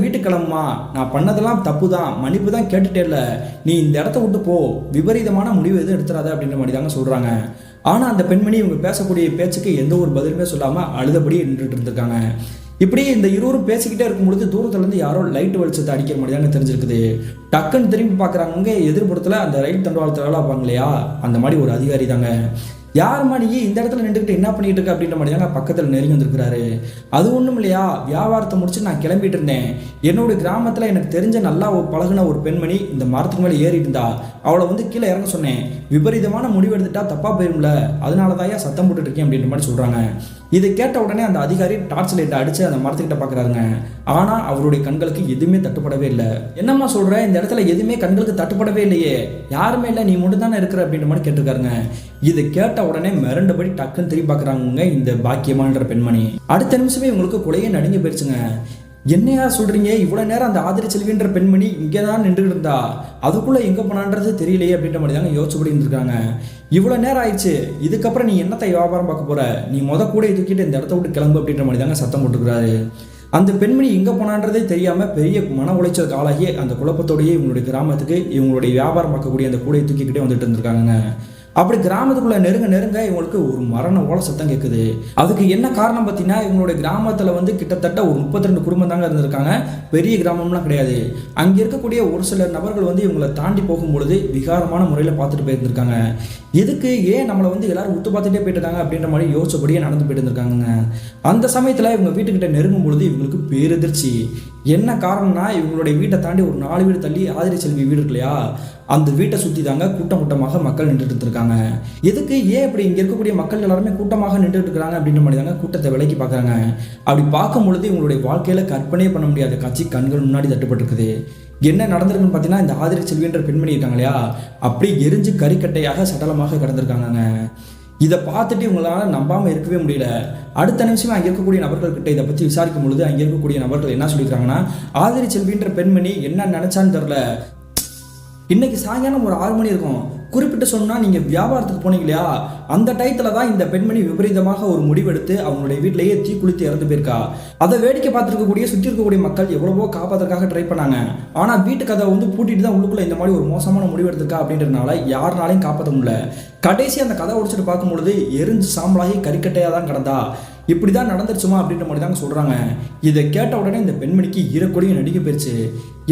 வீட்டுக்கு கிளம்புமா, நான் பண்ணதெல்லாம் தப்பு தான், மன்னிப்பு தான் கேட்டுட்டே இல்லை, நீ இந்த இடத்த விட்டு போ, விபரீதமான முடிவு எதுவும் எடுத்துறாத அப்படின்ற மாதிரி தாங்க சொல்கிறாங்க. ஆனால் அந்த பெண்மணி இவங்க பேசக்கூடிய பேச்சுக்கு எந்த ஒரு பதிலுமே சொல்லாமல் அழுதபடி நின்றுட்டு இருந்திருக்காங்க. இப்படி இந்த இருவரும் பேசிக்கிட்டே இருக்கும் பொழுது தூரத்துல இருந்து யாரோ லைட் வெளிச்சத்தை அடிக்கிற மாதிரி தாங்க தெரிஞ்சிருக்குது. டக்குன்னு திரும்பி பார்க்குறாங்க, எதிர்ப்புறத்தில் அந்த ரயில் தண்டவாளத்தில் வேலை பார்ப்பாங்க இல்லையா, அந்த மாதிரி ஒரு அதிகாரி தாங்க. யாருமா நீ இந்த இடத்துல நின்றுக்கிட்டு என்ன பண்ணிட்டு இருக்க அப்படின்ற மாதிரி தாங்க பக்கத்தில் நெருங்கி வந்திருக்கிறாரு. அது ஒன்றும் இல்லையா, வியாபாரத்தை முடிச்சு நான் கிளம்பிட்டு இருந்தேன். என்னோட கிராமத்தில் எனக்கு தெரிஞ்ச நல்லா பழகின ஒரு பெண்மணி இந்த மரத்துக்கு மேலே ஏறி இருந்தா, அவளை வந்து கீழே இறங்க சொன்னேன். விபரீதமான முடிவு எடுத்துட்டா தப்பா போயிரும்ல, அதனால தான் சத்தம் போட்டுட்டு இருக்கேன் அப்படின்ற மாதிரி சொல்றாங்க. இதை கேட்ட உடனே அந்த அதிகாரி டார்ச் லைட்டை அடிச்சு அந்த மரத்துக்கிட்ட பார்க்குறாருங்க. ஆனால் அவருடைய கண்களுக்கு எதுவுமே தட்டுப்படவே இல்லை. என்னம்மா சொல்ற, இந்த இடத்துல எதுவுமே கண்களுக்கு தட்டுப்படவே இல்லையே, யாருமே இல்லை, நீ மட்டும் தானே இருக்கிற அப்படின்ற மாதிரி கேட்டிருக்காருங்க. இதை கேட்ட உடனே மிரண்டபடி டக்குன்னு திரும்பி பார்க்குறாங்க இந்த பாக்கியமான்ற பெண்மணி. அடுத்த நிமிஷமே இவங்களுக்கு குலையே நடுங்கி போயிடுச்சுங்க. என்னையா சொல்றீங்க, இவ்வளவு நேரம் அந்த ஆதிரி செல்வின்ற பெண்மணி இங்கே தான் நின்றுட்டு இருந்தா, அதுக்குள்ள எங்க போனான்றது தெரியலையே அப்படின்ற மாதிரி தாங்க யோசிச்சுபடி இருந்திருக்காங்க. இவ்வளவு நேரம் ஆயிடுச்சு, இதுக்கப்புறம் நீ என்னத்தை வியாபாரம் பார்க்க போற, நீ கூட தூக்கிட்டு இந்த இடத்த விட்டு கிளம்பு அப்படின்ற மாதிரி தாங்க சத்தம் போட்டுக்கிறாரு. அந்த பெண்மணி எங்கே போனான்றதே தெரியாமல் பெரிய மன உளைச்சல் ஆளாகி அந்த குழப்பத்தோடையே இவங்களுடைய கிராமத்துக்கு இவங்களுடைய வியாபாரம் பார்க்கக்கூடிய அந்த கூடையை தூக்கிக்கிட்டே வந்துட்டு இருந்திருக்காங்க. அப்படி கிராமத்துக்குள்ள நெருங்க இவங்களுக்கு ஒரு மரண ஓல சத்தம் கேட்குது. அதுக்கு என்ன காரணம் பார்த்தீங்கன்னா, இவங்களுடைய கிராமத்தில் வந்து கிட்டத்தட்ட ஒரு 32 குடும்பம் தாங்க இருந்திருக்காங்க. பெரிய கிராமம்லாம் கிடையாது. அங்கே இருக்கக்கூடிய ஒரு சில நபர்கள் வந்து இவங்களை தாண்டி போகும்பொழுது விகாரமான முறையில் பார்த்துட்டு போயிருந்திருக்காங்க. எதுக்கு ஏன் நம்மளை வந்து எல்லாரும் உத்து பார்த்துட்டே போயிட்டு இருக்காங்க அப்படின்ற மாதிரி யோசிச்சபடியே நடந்து போயிட்டு இருந்திருக்காங்க. அந்த சமயத்தில் இவங்க வீட்டுக்கிட்ட நெருங்கும் பொழுது இவங்களுக்கு பேரெதிர்ச்சி. என்ன காரணம்னா, இவங்களுடைய வீட்டை தாண்டி ஒரு 4 வீடு தள்ளி ஆதிரி செல்வி வீடு இருக்கு இல்லையா, அந்த வீட்டை சுற்றி தாங்க கூட்டமாக மக்கள் நின்றுட்டு இருக்காங்க. எதுக்கு ஏன் இப்படி இங்கே இருக்கக்கூடிய மக்கள் எல்லாருமே கூட்டமாக நின்றுட்டு இருக்கிறாங்க அப்படின்ற மாதிரி தாங்க கூட்டத்தை விலைக்கு பார்க்குறாங்க. அப்படி பார்க்கும் பொழுது இவங்களுடைய வாழ்க்கையில் கற்பனையே பண்ண முடியாத காட்சி கண்கள் முன்னாடி தட்டுப்பட்டிருக்குது. என்ன நடந்திருக்குன்னு பார்த்தீங்கன்னா, இந்த ஆதிரி செல்வின்ற பெண்மணி இருக்காங்க இல்லையா, அப்படி எரிஞ்சு கறிக்கட்டையாக சடலமாக கிடந்திருக்காங்க. இதை பார்த்துட்டு இவங்களால நம்பாமல் இருக்கவே முடியல. அடுத்த நிமிஷமே அங்கே இருக்கக்கூடிய நபர்கள்கிட்ட இதை பற்றி விசாரிக்கும் பொழுது அங்கே இருக்கக்கூடிய நபர்கள் என்ன சொல்லியிருக்காங்கன்னா, ஆதிரி செல்வின்ற பெண்மணி என்ன நினைச்சான்னு தெரில, இன்னைக்கு சாயங்காலம் ஒரு 6 மணி இருக்கும், குறிப்பிட்டு சொன்னால் நீங்கள் வியாபாரத்துக்கு போனீங்க இல்லையா, அந்த டயத்தில் தான் இந்த பெண்மணி விபரீதமாக ஒரு முடிவெடுத்து அவங்களுடைய வீட்டிலேயே தீ குளித்து இறந்து போயிருக்கா. அதை வேடிக்கை பார்த்துருக்கக்கூடிய சுற்றி இருக்கக்கூடிய மக்கள் எவ்வளவோ காப்பாற்றுறதுக்காக ட்ரை பண்ணாங்க. ஆனால் வீட்டு கதை வந்து பூட்டிட்டு தான் உள்ளுக்குள்ளே இந்த மாதிரி ஒரு மோசமான முடிவு எடுத்திருக்கா அப்படின்றதுனால யாருனாலையும் காப்பாற்ற முடியல. கடைசி அந்த கதை உடைச்சிட்டு பார்க்கும்பொழுது எரிஞ்சு சாம்பலாகி கறிக்கட்டையாக தான் கிடந்தா. இப்படி தான் நடந்துருச்சுமா அப்படின்ற மாதிரி தாங்க சொல்கிறாங்க. இதை கேட்ட உடனே இந்த பெண்மணிக்கு ஈரக்கொடியும் நடிக்க போயிடுச்சு.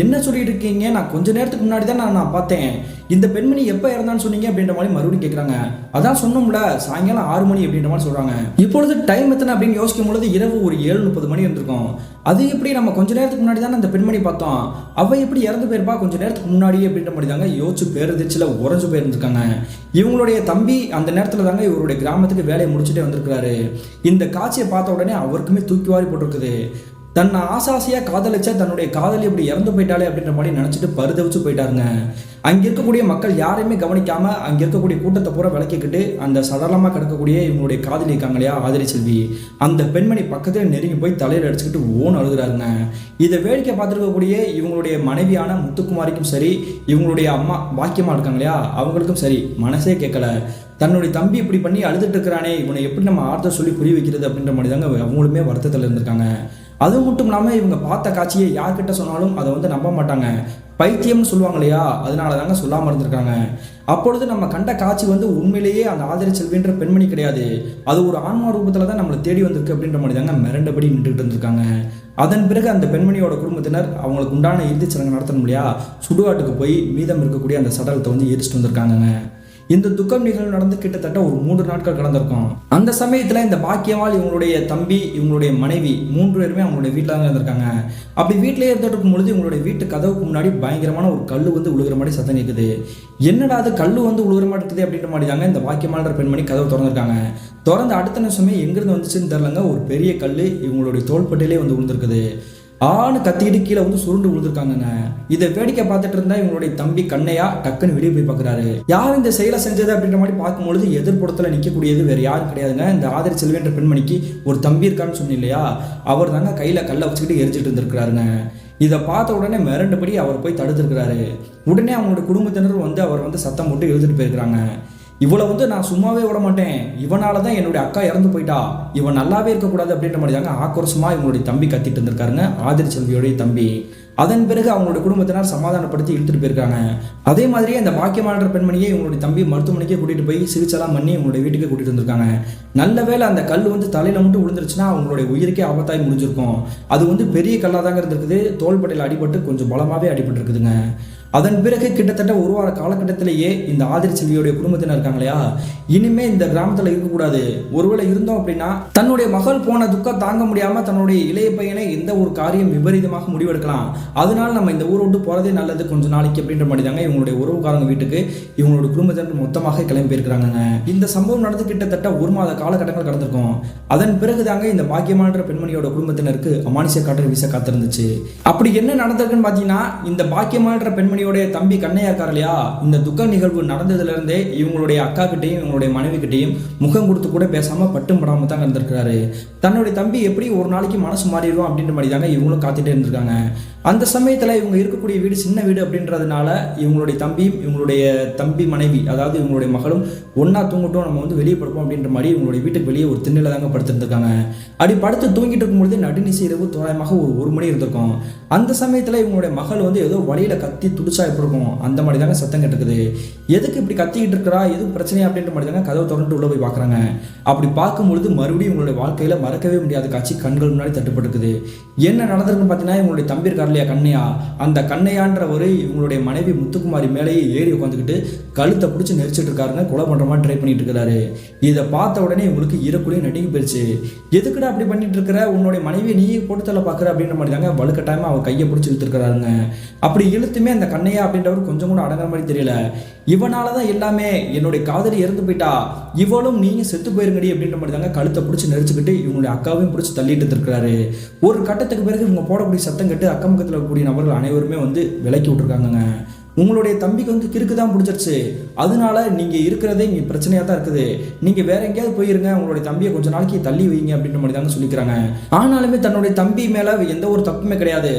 என்ன சொல்லிட்டு இருக்கீங்க, நான் கொஞ்ச நேரத்துக்கு முன்னாடி தான் நான் பார்த்தேன், இந்த பெண்மணி எப்போ இறந்தான்னு சொன்னீங்க அப்படின்ற மாதிரி மறுபடியும் கேட்குறாங்க. அதான் சொன்னோம்ல, சாயங்காலம் 6 மணி அப்படின்ற மாதிரி சொல்கிறாங்க. இப்பொழுது டைம் எத்தனை அப்படின்னு யோசிக்கும் பொழுது இரவு ஒரு 7:30 மணி இருந்திருக்கும். அது எப்படி, நம்ம கொஞ்ச நேரத்துக்கு முன்னாடி தானே அந்த பெண்மணி பார்த்தோம், அவள் எப்படி இறந்து போயிருப்பா கொஞ்ச நேரத்துக்கு முன்னாடி அப்படின்ற மாதிரி தாங்க யோசிச்சு பேரதிர்ச்சியில் உறைஞ்சு போயிருந்திருக்காங்க. இவங்களுடைய தம்பி அந்த நேரத்தில் தாங்க இவருடைய கிராமத்துக்கு வேலையை முடிச்சுட்டே வந்திருக்கிறாரு. இந்த காட்சியை பார்த்த உடனே அவருக்குமே தூக்கி வாரி போட்டிருக்குது. தன்னை ஆசாசியாக காதலிச்சா தன்னுடைய காதலி இப்படி இறந்து போயிட்டாலே அப்படின்ற மாதிரி நினச்சிட்டு பரிதவிச்சு போயிட்டாருங்க. அங்கே இருக்கக்கூடிய மக்கள் யாரையுமே கவனிக்காமல் அங்கே இருக்கக்கூடிய கூட்டத்தை பூரா விளக்கிக்கிட்டு அந்த சடலமாக கிடக்கக்கூடிய இவங்களுடைய காதலி இருக்காங்க இல்லையா ஆதிரி செல்வி, அந்த பெண்மணி பக்கத்தில் நெருங்கி போய் தலையில் அடிச்சுக்கிட்டு ஓன் அழுகுறாருங்க. இதை வேடிக்கை பார்த்துருக்கக்கூடிய இவங்களுடைய மனைவியான முத்துக்குமாரிக்கும் சரி, இவங்களுடைய அம்மா பாக்கியமாக இருக்காங்க இல்லையா அவங்களுக்கும் சரி, மனசே கேட்கல. தன்னுடைய தம்பி இப்படி பண்ணி அழுதுட்டு இருக்கிறானே, இவனை எப்படி நம்ம ஆறுதல் சொல்லி புரிய வைக்கிறது அப்படின்ற மாதிரி தாங்க அவங்களுமே வருத்தத்தில் இருந்திருக்காங்க. அது மட்டும் இல்லாமல் இவங்க பார்த்த காட்சியை யார்கிட்ட சொன்னாலும் அதை வந்து நம்ப மாட்டாங்க. பைத்தியம்னு சொல்லுவாங்க இல்லையா, அதனால தாங்க சொல்லாமல் இருந்திருக்காங்க. அப்பொழுது நம்ம கண்ட காட்சி வந்து உண்மையிலேயே அந்த ஆதிரி செல்வின்ற பெண்மணி கிடையாது, அது ஒரு ஆன்மா ரூபத்தில் தான் நம்மளை தேடி வந்திருக்கு அப்படின்ற மாதிரி தாங்க மிரண்டபடி நின்றுட்டு இருந்திருக்காங்க. அதன் பிறகு அந்த பெண்மணியோட குடும்பத்தினர் அவங்களுக்கு உண்டான இறுதிச் சடங்கு நடத்தணும் இல்லையா, சுடுகாட்டுக்கு போய் மீதம் இருக்கக்கூடிய அந்த சடலத்தை வந்து எரிச்சிட்டு வந்திருக்காங்க. இந்த துக்கம் நிகழ்வு நடந்து கிட்டத்தட்ட ஒரு 3 நாட்கள் கடந்திருக்கும். அந்த சமயத்தில் இந்த பாக்கியவாள் இவங்களுடைய தம்பி இவங்களுடைய மனைவி 3 பேருமே அவங்களுடைய வீட்டில் தான் இருந்திருக்காங்க. அப்படி வீட்டிலே இருந்துட்டு இருக்கும் பொழுது இவங்களுடைய வீட்டு கதவுக்கு முன்னாடி பயங்கரமான ஒரு கல் வந்து உழுகிற மாதிரி சத்தம் கேட்குது. என்னடா அது கல் வந்து உழுகிற மாதிரி இருக்குது அப்படின்ற மாதிரி தாங்க இந்த பாக்கியமான்ற பெண்மணி கதவு திறந்திருக்காங்க. திறந்த அடுத்த நிமிஷமே எங்கிருந்து வந்துச்சுன்னு தெரிலங்க, ஒரு பெரிய கல் இவங்களுடைய தோள்பட்டையிலே வந்து விழுந்திருக்குது. ஆணு கத்திக்கிட்டு கீழே வந்து சுருண்டு விழுந்திருக்காங்க. இதை வேடிக்கை பார்த்துட்டு இருந்தா இவங்களுடைய தம்பி கண்ணையா டக்குன்னு வெளியே போய் பார்க்குறாரு. யார் இந்த செயலை செஞ்சது அப்படின்ற மாதிரி பார்க்கும்பொழுது எதிர்ப்புறத்தில் நிற்கக்கூடியது வேறு யாரும் கிடையாதுங்க, இந்த ஆதிரி செல்வின்ற பெண்மணிக்கு ஒரு தம்பி இருக்கான்னு சொன்னீங்க இல்லையா, அவர் தாங்க கையில் கல்லை வச்சுக்கிட்டு எரிஞ்சிட்டு இருந்திருக்கிறாருங்க. இதை பார்த்த உடனே மிரண்டபடி அவர் போய் தடுத்துருக்கிறாரு. உடனே அவங்களோட குடும்பத்தினர் வந்து அவர் வந்து சத்தம் போட்டு எழுதிட்டு போயிருக்கிறாங்க. இவளை வந்து நான் சும்மாவே விட மாட்டேன், இவனால தான் என்னுடைய அக்கா இறந்து போயிட்டா, இவன் நல்லாவே இருக்கக்கூடாது அப்படின்ற மாதிரி தாங்க ஆக்ரோஷமாக இவங்களுடைய தம்பி கத்திட்டு இருந்திருக்காருங்க, ஆதிரி செல்வியோடைய தம்பி. அதன் பிறகு அவங்களுடைய குடும்பத்தினர் சமாதானப்படுத்தி இழுத்துட்டு போயிருக்காங்க. அதே மாதிரியே அந்த பாக்கியமான பெண்மணியை இவங்களுடைய தம்பி மருத்துவமனைக்கே கூட்டிட்டு போய் சிகிச்சைலாம் பண்ணி இவங்களுடைய வீட்டுக்கு கூட்டிட்டு வந்திருக்காங்க. நல்ல வேளை அந்த கல் வந்து தலையில மட்டும் விழுந்துருச்சுன்னா அவங்களுடைய உயிருக்கே ஆபத்தாய் முடிஞ்சிருக்கும். அது வந்து பெரிய கல்லாக தாங்க இருந்திருக்குது, தோள்பட்டையில் அடிபட்டு கொஞ்சம் பலமாகவே அடிபட்டு இருக்குதுங்க. அதன் பிறகு கிட்டத்தட்ட ஒரு வார காலகட்டத்திலேயே இந்த ஆதிரி செல்வியோடைய குடும்பத்தினர் இருக்காங்க இல்லையா, இனிமே இந்த கிராமத்தில் இருக்கக்கூடாது, ஒருவேளை இருந்தோம் அப்படின்னா தன்னுடைய மகள் போன துக்கம் தாங்க முடியாம தன்னுடைய இளைய பையனை எந்த ஒரு காரியம் விபரீதமாக முடிவெடுக்கலாம், அதனால நம்ம இந்த ஊரை விட்டு போறதே நல்லது கொஞ்ச நாளைக்கு அப்படின்ற மாதிரி தாங்க இவங்களுடைய உறவுக்காரங்க வீட்டுக்கு இவங்களுடைய குடும்பத்தினர் மொத்தமாக கிளம்பி இருக்கிறாங்க. இந்த சம்பவம் நடந்து கிட்டத்தட்ட ஒரு மாத காலகட்டங்கள் கடந்திருக்கும். அதன் பிறகு தாங்க இந்த பாக்கியமான பெண்மணியோட குடும்பத்தினருக்கு அமானுஷ காற்று வீச காத்திருந்துச்சு. அப்படி என்ன நடந்திருக்குன்னு பாத்தீங்கன்னா, இந்த பாக்கியமான பெண்மணியோடைய தம்பி கண்ணையா இருக்கார் இல்லையா, இந்த துக்க நிகழ்வு நடந்ததுல இருந்தே இவங்களுடைய அக்கா கிட்டையும் இவங்களுடைய மனைவி கிட்டையும் முகம் கொடுத்து கூட பேசாம பட்டும் படாம தான் இருந்திருக்கிறாரு. தன்னுடைய தம்பி எப்படி ஒரு நாளைக்கு மனசு மாறிடும் அப்படின்ற மாதிரி தாங்க இவங்களும் காத்துட்டே இருந்திருக்காங்க. அந்த சமயத்தில் இவங்க இருக்கக்கூடிய வீடு சின்ன வீடு அப்படின்றதுனால இவங்களுடைய தம்பியும் இவங்களுடைய தம்பி மனைவி அதாவது இவங்களுடைய மகளும் ஒன்றா தூங்கட்டும், நம்ம வந்து வெளியே படுப்போம் அப்படின்ற மாதிரி இவங்களுடைய வீட்டுக்கு வெளியே ஒரு திண்ணில தாங்க படுத்துருந்துருக்காங்க. அப்படி படுத்து தூங்கிட்டு இருக்கும்பொழுது நடுநிசி இரவு தோராயமாக ஒரு மணி இருந்திருக்கும். அந்த சமயத்தில் இவங்களுடைய மகள் வந்து ஏதோ வழியில கத்தி துடிச்சா எப்படி இருக்கும் அந்த மாதிரி தாங்க சத்தம் கேட்டுக்குது. எதுக்கு இப்படி கத்திக்கிட்டு இருக்கிறா, எதுவும் பிரச்சனையா அப்படின்ற மாதிரி தாங்க கதவை திறந்து உள்ள போய் பார்க்குறாங்க. அப்படி பார்க்கும்பொழுது மறுபடியும் இவங்களுடைய வாழ்க்கையில மறக்கவே முடியாத காட்சி கண்கள் முன்னாடி தட்டுப்பட்டுக்குது. என்ன நடந்திருக்குன்னு பார்த்தீங்கன்னா, இவங்களுடைய தம்பி இருக்கார் இல்லையா கண்ணையா, அந்த கண்ணையான்ற ஒரு இவங்களுடைய மனைவி முத்துக்குமாரி மேலேயே ஏறி உட்காந்துக்கிட்டு கழுத்தை பிடிச்சி நெரிச்சிட்டு இருக்காருங்க, கொலை பண்ற மாதிரி ட்ரை பண்ணிட்டு இருக்காரு. இதை பார்த்த உடனே இவங்களுக்கு ஈரக்குழியும் நடுங்கி போயிடுச்சு. எதுக்குடா அப்படி பண்ணிட்டு இருக்கிற, உன்னுடைய மனைவியை நீ போட்டு தள்ள பார்க்குற அப்படின்ற மாதிரி தாங்க வலுக்கட்டாயமா அவர் கையை பிடிச்சி இழுத்துருக்கிறாருங்க. அப்படி இழுத்துமே அந்த கண்ணையா அப்படின்றவர் கொஞ்சம் கூட அடங்குற மாதிரி தெரியல. இவனாலதான் எல்லாமே, என்னுடைய காதலி இறந்து போயிட்டா, இவளும் நீங்க செத்து போயிருங்கடி அப்படின்ற மாதிரி தாங்க கழுத்தை பிடிச்சி நெரிச்சுக்கிட்டு இவங்களுடைய அக்காவையும் பிடிச்சி தள்ளிட்டு இருக்கிறாரு. ஒரு கட்டத்துக்கு பிறகு இவங்க போடக்கூடிய சத்தம் கேட்டு அக்கம் பக்கத்தில் இருக்கக்கூடிய நபர்கள் அனைவருமே வந்து விலக்கி விட்டுருக்காங்க. உங்களுடைய தம்பிக்கு வந்து கிறுக்கு தான் பிடிச்சிருச்சு, அதனால நீங்க இருக்கிறதே இங்க பிரச்சனையா தான் இருக்குது, நீங்க வேற எங்கேயாவது போயிருங்க, உங்களுடைய தம்பியை கொஞ்ச நாளைக்கு தள்ளி வைங்க அப்படின்ற மாதிரி தாங்க சொல்லிக்கிறாங்க. ஆனாலுமே தன்னுடைய தம்பி மேல எந்த ஒரு தப்புமே கிடையாது,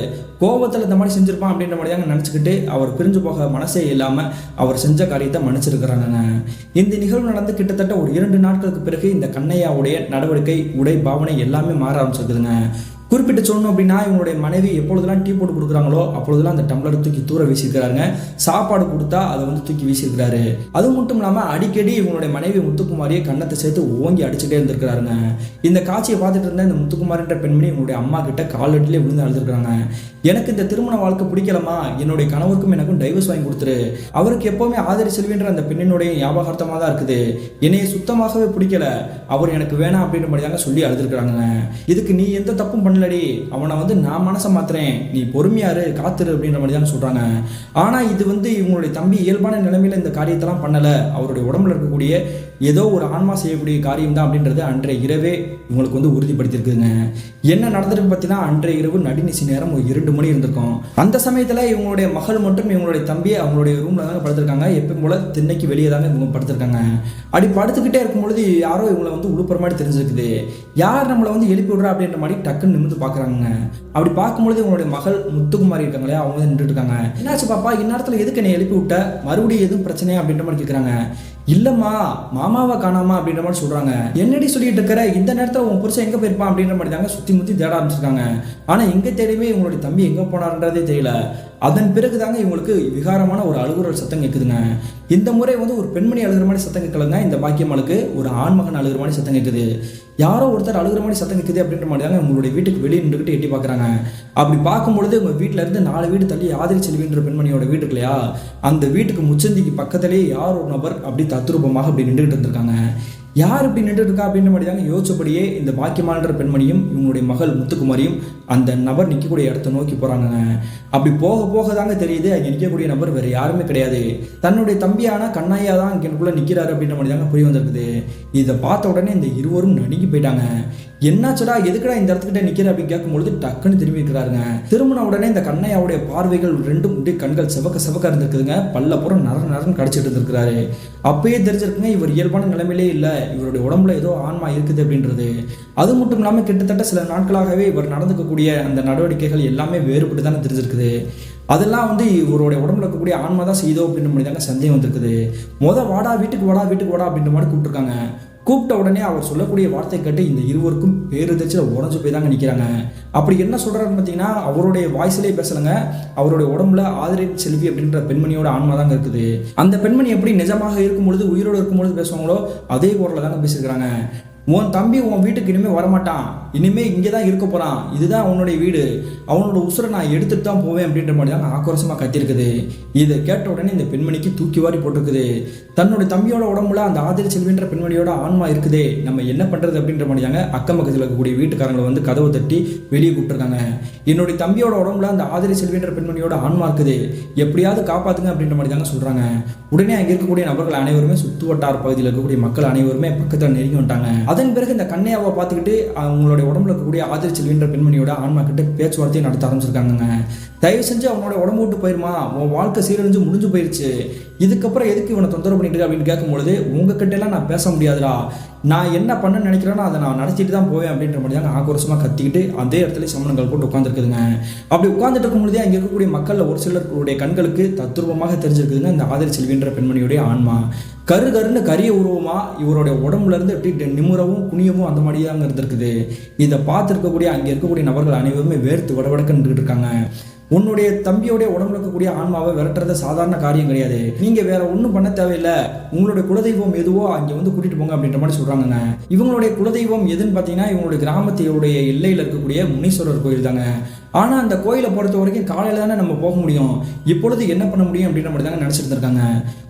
கோபத்தில் இந்த மாதிரி செஞ்சிருப்பான் அப்படின்ற மாதிரி தாங்க நினச்சிக்கிட்டு அவர் பிரிஞ்சு போக மனசே இல்லாமல் அவர் செஞ்ச காரியத்தை மன்னிச்சிருக்கிறாங்க. இந்த நிகழ்வு நடந்து கிட்டத்தட்ட ஒரு 2 நாட்களுக்கு பிறகு இந்த கண்ணையாவுடைய நடவடிக்கை, உடை, பாவனை எல்லாமே மாற ஆரம்பிச்சிருக்குதுங்க. குறிப்பிட்டு சொல்லணும் அப்படின்னா, இவங்களுடைய மனைவி எப்பொழுதெல்லாம் டீ போட்டு கொடுக்குறாங்களோ அப்பொழுதெல்லாம் அந்த டம்ளரை தூக்கி தூர வீசியிருக்கிறாங்க. சாப்பாடு கொடுத்தா அதை வந்து தூக்கி வீசியிருக்கிறாரு. அது மட்டும் இல்லாமல் அடிக்கடி இவங்களுடைய மனைவி முத்துக்குமாரியை கன்னத்தை சேர்த்து ஓங்கி அடிச்சுட்டே இருந்திருக்கிறாருங்க. இந்த காட்சியை பார்த்துட்டு இருந்த இந்த முத்துக்குமாரின்ற பெண்மணி இவங்களுடைய அம்மா கிட்ட காலடியிலே விழுந்து அழுதுருக்காங்க. எனக்கு இந்த திருமண வாழ்க்கை பிடிக்கலமா, என்னுடைய கணவருக்கும் எனக்கும் டைவர்ஸ் வாங்கி கொடுத்துரு, அவருக்கு எப்பவுமே ஆதிரி செல்வின்ற அந்த பெண்ணினுடைய ஞாபகார்த்தமாக தான் இருக்குது, என்னைய சுத்தமாகவே பிடிக்கல, அவர் எனக்கு வேணாம் அப்படின்ற மாதிரி தாங்க சொல்லி அழுதுருக்காங்க. இதுக்கு நீ எந்த தப்பும் பண்ணலடி, அவனை வந்து நான் மனசை மாத்துறேன், நீ பொறுமையாரு காத்துரு அப்படின்ற மாதிரி தாங்க சொல்றாங்க. ஆனா இது வந்து இவங்களுடைய தம்பி இயல்பான நிலைமையில இந்த காரியத்தெல்லாம் பண்ணல, அவருடைய உடம்புல இருக்கக்கூடிய ஏதோ ஒரு ஆன்மா செய்யக்கூடிய காரியம் தான் அப்படின்றது அன்றைய இரவே இவங்களுக்கு வந்து உறுதிப்படுத்தியிருக்குதுங்க. என்ன நடந்திருக்கு பார்த்தீங்கன்னா, அன்றைய இரவு நடுநிசி நேரம் ஒரு 2 மணி இருந்திருக்கும். அந்த சமயத்தில் இவங்களுடைய மகள் மற்றும் இவங்களுடைய தம்பி அவங்களுடைய ரூம்ல தாங்க படுத்திருக்காங்க. எப்பவும் போல திண்ணைக்கு வெளியே தாங்க இவங்க படுத்திருக்காங்க. அப்படி படுத்துக்கிட்டே இருக்கும்பொழுது யாரோ இவங்களை வந்து உழுப்புற மாதிரி தெரிஞ்சிருக்குது. யார் நம்மளை வந்து எழுப்பி விடுறா அப்படின்ற மாதிரி டக்குன்னு நிமிர்ந்து பார்க்குறாங்க. அப்படி பார்க்கும்பொழுது இவங்களுடைய மகள் முத்துக்குமாரி இருக்காங்களே, அவங்க வந்து நின்றுட்டு இருக்காங்க. என்னாச்சு பாப்பா, இந்நேரத்தில் எதுக்கு என்னை எழுப்பி விட்ட, மறுபடியும் எதுவும் பிரச்சனையா அப்படின்ற மாதிரி கேட்குறாங்க. இல்லம்மா, மாமாவை காணாமா அப்படின்ற மாதிரி சொல்றாங்க. என்னடி சொல்லிட்டு இருக்கிற, இந்த நேரத்தில் உன் புருஷன் எங்க போயிருப்பான் அப்படின்ற மாதிரி தாங்க சுத்தி முத்தி தேட ஆரம்பிச்சிருக்காங்க. ஆனா எங்க தேடியுமே இவங்களுடைய தம்பி எங்க போனார்ன்றதே தெரியல. அதன் பிறகு தாங்க இவங்களுக்கு விகாரமான ஒரு அழுகுறல் சத்தம் கேட்குதுங்க. இந்த முறை வந்து ஒரு பெண்மணி அழுகிற மாதிரி சத்தம் கேட்கலங்க, இந்த பாக்கியம்மாளுக்கு ஒரு ஆண்மகன் அழுகிற மாதிரி சத்தம் கேட்குது. யாரோ ஒருத்தர் அழுகிற மாதிரி சத்தம் கேட்குது அப்படின்ற மாதிரி தாங்க உங்களுடைய வீட்டுக்கு வெளியே நின்றுக்கிட்டு எட்டி பார்க்குறாங்க. அப்படி பார்க்கும்பொழுது உங்கள் வீட்டில் இருந்து 4 வீடு தள்ளி ஆதிரி செல்வின்ற பெண்மணியோட வீடு இருக்கு இல்லையா, அந்த வீட்டுக்கு முச்சந்திக்கு பக்கத்திலேயே யார் ஒரு நபர் அப்படி தத்ரூபமாக அப்படி நின்றுகிட்டு இருந்திருக்காங்க. யார் இப்படி நின்று இருக்கா அப்படின்ற மாதிரி தாங்க யோசிச்சபடியே இந்த பாக்கியமான பெண்மணியும் இவங்களுடைய மகள் முத்துக்குமாரியும் அந்த நபர் நிற்கக்கூடிய இடத்த நோக்கி போறாங்க. அப்படி போக போக தாங்க தெரியுது, அங்கே நிற்கக்கூடிய நபர் வேற யாருமே கிடையாது, தன்னுடைய தம்பியான கண்ணையா தான் இங்கக்குள்ள நிற்கிறாரு அப்படின்ற மாதிரி தாங்க புரிய வந்திருக்குது. இதை பார்த்த உடனே இந்த இருவரும் நடுங்கி போயிட்டாங்க. என்னாச்சடா, எதுக்குடா இந்த இடத்துக்கிட்ட நிற்கிற அப்படின்னு கேட்கும்பொழுது டக்குன்னு திரும்பி இருக்கிறாருங்க. திரும்பின உடனே இந்த கண்ணையாவுடைய பார்வைகள் 2 கண்கள் செவக்க இருந்திருக்குதுங்க, பல்ல புறம் நரன்னு கடிச்சிட்டு இருந்திருக்கிறாரு. அப்பயே தெரிஞ்சிருக்குங்க இவர் இயல்பான நிலைமையிலே இல்லை, இவருடைய உடம்புல ஏதோ ஆன்மா இருக்குது அப்படின்றது. அது மட்டும் இல்லாமல் கிட்டத்தட்ட சில நாட்களாகவே இவர் நடந்துக்கக்கூடிய அந்த நடவடிக்கைகள் எல்லாமே வேறுபட்டு தானே தெரிஞ்சிருக்குது. அதெல்லாம் வந்து இவருடைய உடம்புல இருக்கக்கூடிய ஆன்மா தான் செய்தோ அப்படின்ற மாதிரி தாங்க சந்தேகம் வந்திருக்குது. வாடா வீட்டுக்கு வாடா அப்படின்ற மாதிரி கூப்பிட்டுருக்காங்க. கூப்பிட்ட உடனே அவர் சொல்லக்கூடிய வார்த்தை கேட்டு இந்த இருவருக்கும் பேருதச்சில் உடஞ்சு போய் தாங்க நிற்கிறாங்க. அப்படி என்ன சொல்கிறாருன்னு பார்த்தீங்கன்னா, அவருடைய வாய்ஸ்லேயே பேசலைங்க, அவருடைய உடம்புல ஆதிரை செல்வி அப்படின்ற பெண்மணியோட ஆன்மா தாங்க இருக்குது. அந்த பெண்மணி எப்படி நிஜமாக இருக்கும் பொழுது உயிரோடு இருக்கும் பொழுது பேசுவாங்களோ அதே குரலில் தாங்க பேசியிருக்கிறாங்க. உன் தம்பி உன் வீட்டுக்கு இனிமேல் வரமாட்டான், இனிமேல் இங்கே தான் இருக்க போகிறான், இதுதான் அவனுடைய வீடு, அவனோட உசுரை நான் எடுத்துட்டு தான் போவேன் அப்படின்ற மாதிரி தாங்க ஆக்ரோஷமாக கத்திருக்குது. இதை கேட்ட உடனே இந்த பெண்மணிக்கு தூக்கி வாரி போட்டிருக்குது. தன்னுடைய தம்பியோட உடம்புல அந்த ஆதிரி செல்வின்ற பெண்மணியோட ஆன்மா இருக்குதே, நம்ம என்ன பண்ணுறது அப்படின்ற மாதிரி தாங்க அக்கம் பக்கத்தில் இருக்கக்கூடிய வீட்டுக்காரங்களை வந்து கதவை தட்டி வெளியே கூப்பிட்டுருக்காங்க. என்னுடைய தம்பியோட உடம்புல அந்த ஆதிரி செல்வின்ற பெண்மணியோட ஆன்மா இருக்குது, எப்படியாவது காப்பாற்றுங்க அப்படின்ற மாதிரி தாங்க சொல்கிறாங்க. உடனே அங்கே இருக்கக்கூடிய நபர்கள் அனைவருமே சுற்று வட்டார பகுதியில் இருக்கக்கூடிய மக்கள் அனைவருமே பக்கத்தில் நெருங்கி வந்துட்டாங்க. அதன் பிறகு இந்த கண்ணையாவை பார்த்துக்கிட்டு அவங்களுடைய உடம்புல இருக்கக்கூடிய ஆதிரி செல்வின்ற பெண்மணியோட ஆன்மா கிட்ட பேச்சுவார்த்தையை நடத்த ஆரம்பிச்சிருக்காங்க. தயவு செஞ்சு அவனோட உடம்பு விட்டு போயிருமா, உன் வாழ்க்கை சீரழிஞ்சு முடிஞ்சு போயிடுச்சு, இதுக்கப்புறம் எதுக்கு இவனை தொந்தரவு பண்ணிட்டு அப்படின்னு கேட்கும்பொழுது, உங்ககிட்ட எல்லாம் நான் பேச முடியாதுடா, நான் என்ன பண்ண நினைக்கிறேனோ அதை நான் நடத்திட்டு தான் போவேன் அப்படின்ற மாதிரி தாங்க ஆக்ரோஷமாக கத்திக்கிட்டு அதே இடத்துல சமணங்கள் போட்டு உட்காந்துருக்குதுங்க. அப்படி உட்காந்துட்டு இருக்கும் பொழுதே அங்கே இருக்கக்கூடிய மக்களில் ஒரு சிலருடைய கண்களுக்கு தத்துரூபமாக தெரிஞ்சிருக்குதுங்க இந்த ஆதிரி செல்வின்ற பெண்மணியுடைய ஆன்மா. கருன்னு கரிய உருவமா இவருடைய உடம்புல இருந்து எப்படி நிமுறவும் குனியவும் அந்த மாதிரி தாங்க இருந்திருக்குது. இதை பார்த்துருக்கக்கூடிய அங்கே இருக்கக்கூடிய நபர்கள் அனைவருமே வேர்த்து வடவடக்குன்னு இருக்காங்க. உன்னுடைய தம்பியோடைய உடம்புல இருக்கக்கூடிய ஆன்மாவை விரட்டுறது சாதாரண காரியம் கிடையாது, நீங்கள் வேற ஒன்றும் பண்ண தேவையில்லை, உங்களுடைய குலதெய்வம் எதுவோ அங்கே வந்து கூட்டிட்டு போங்க அப்படின்ற மாதிரி சொல்கிறாங்க. இவங்களுடைய குலதெய்வம் எதுன்னு பார்த்தீங்கன்னா இவங்களுடைய கிராமத்தையுடைய எல்லையில் இருக்கக்கூடிய முனீஸ்வரர் கோயில் தாங்க. ஆனால் அந்த கோயிலை பொறுத்த வரைக்கும் காலையில் தானே நம்ம போக முடியும், இப்பொழுது என்ன பண்ண முடியும் அப்படின்ற மாதிரி தாங்க நினச்சிட்டு இருக்காங்க.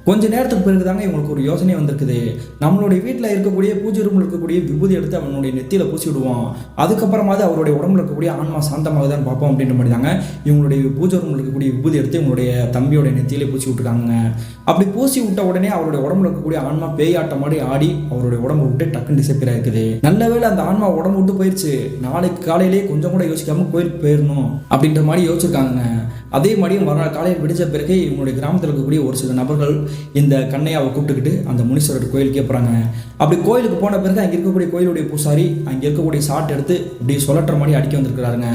கொஞ்ச நேரத்துக்கு பிறகு தாங்க இவங்களுக்கு ஒரு யோசனை வந்திருக்குது. நம்மளுடைய வீட்டில் இருக்கக்கூடிய பூஜை ரூமில் இருக்கக்கூடிய விபூதி எடுத்து அவனுடைய நெத்தியில் பூசி விடுவோம், அதுக்கப்புறமாவது அவருடைய உடம்புல இருக்கக்கூடிய ஆன்மா சாந்தமாகதான் பார்ப்போம் அப்படின்ற மாதிரி தாங்க இவங்களுடைய பூஜை ரூமில் இருக்கக்கூடிய விபூதி எடுத்து இவங்களுடைய தம்பியோடைய நெத்தியிலே பூசி விட்டுருக்காங்க. அப்படி பூசி விட்ட உடனே அவருடைய உடம்புல இருக்கக்கூடிய ஆன்மா பேயாட்டம் மாதிரி ஆடி அவருடைய உடம்பு விட்டு டக்குன்னு டிசப்பியர் இருக்குது. நல்ல வேளை அந்த ஆன்மா உடம்பு விட்டு போயிடுச்சு, நாளைக்கு காலையிலேயே கொஞ்சம் கூட யோசிக்காம கோயிலுக்கு போயிடணும் அப்படின்ற மாதிரி யோசிச்சிருக்காங்க. அதே மாதிரி மறுநாள் காலையில் விடிச்ச பிறகு இவங்களுடைய கிராமத்தில் இருக்கக்கூடிய ஒரு சில நபர்கள் இந்த கண்ணையாவை கூப்பிட்டுக்கிட்டு அந்த முனீஸ்வரர் கோயிலுக்கே போகிறாங்க. அப்படி கோயிலுக்கு போன பிறகு அங்கே இருக்கக்கூடிய கோயிலுடைய பூசாரி அங்கே இருக்கக்கூடிய சாட் எடுத்து இப்படி சொல்லட்டுற மாதிரி அடிக்க வந்திருக்கிறாருங்க.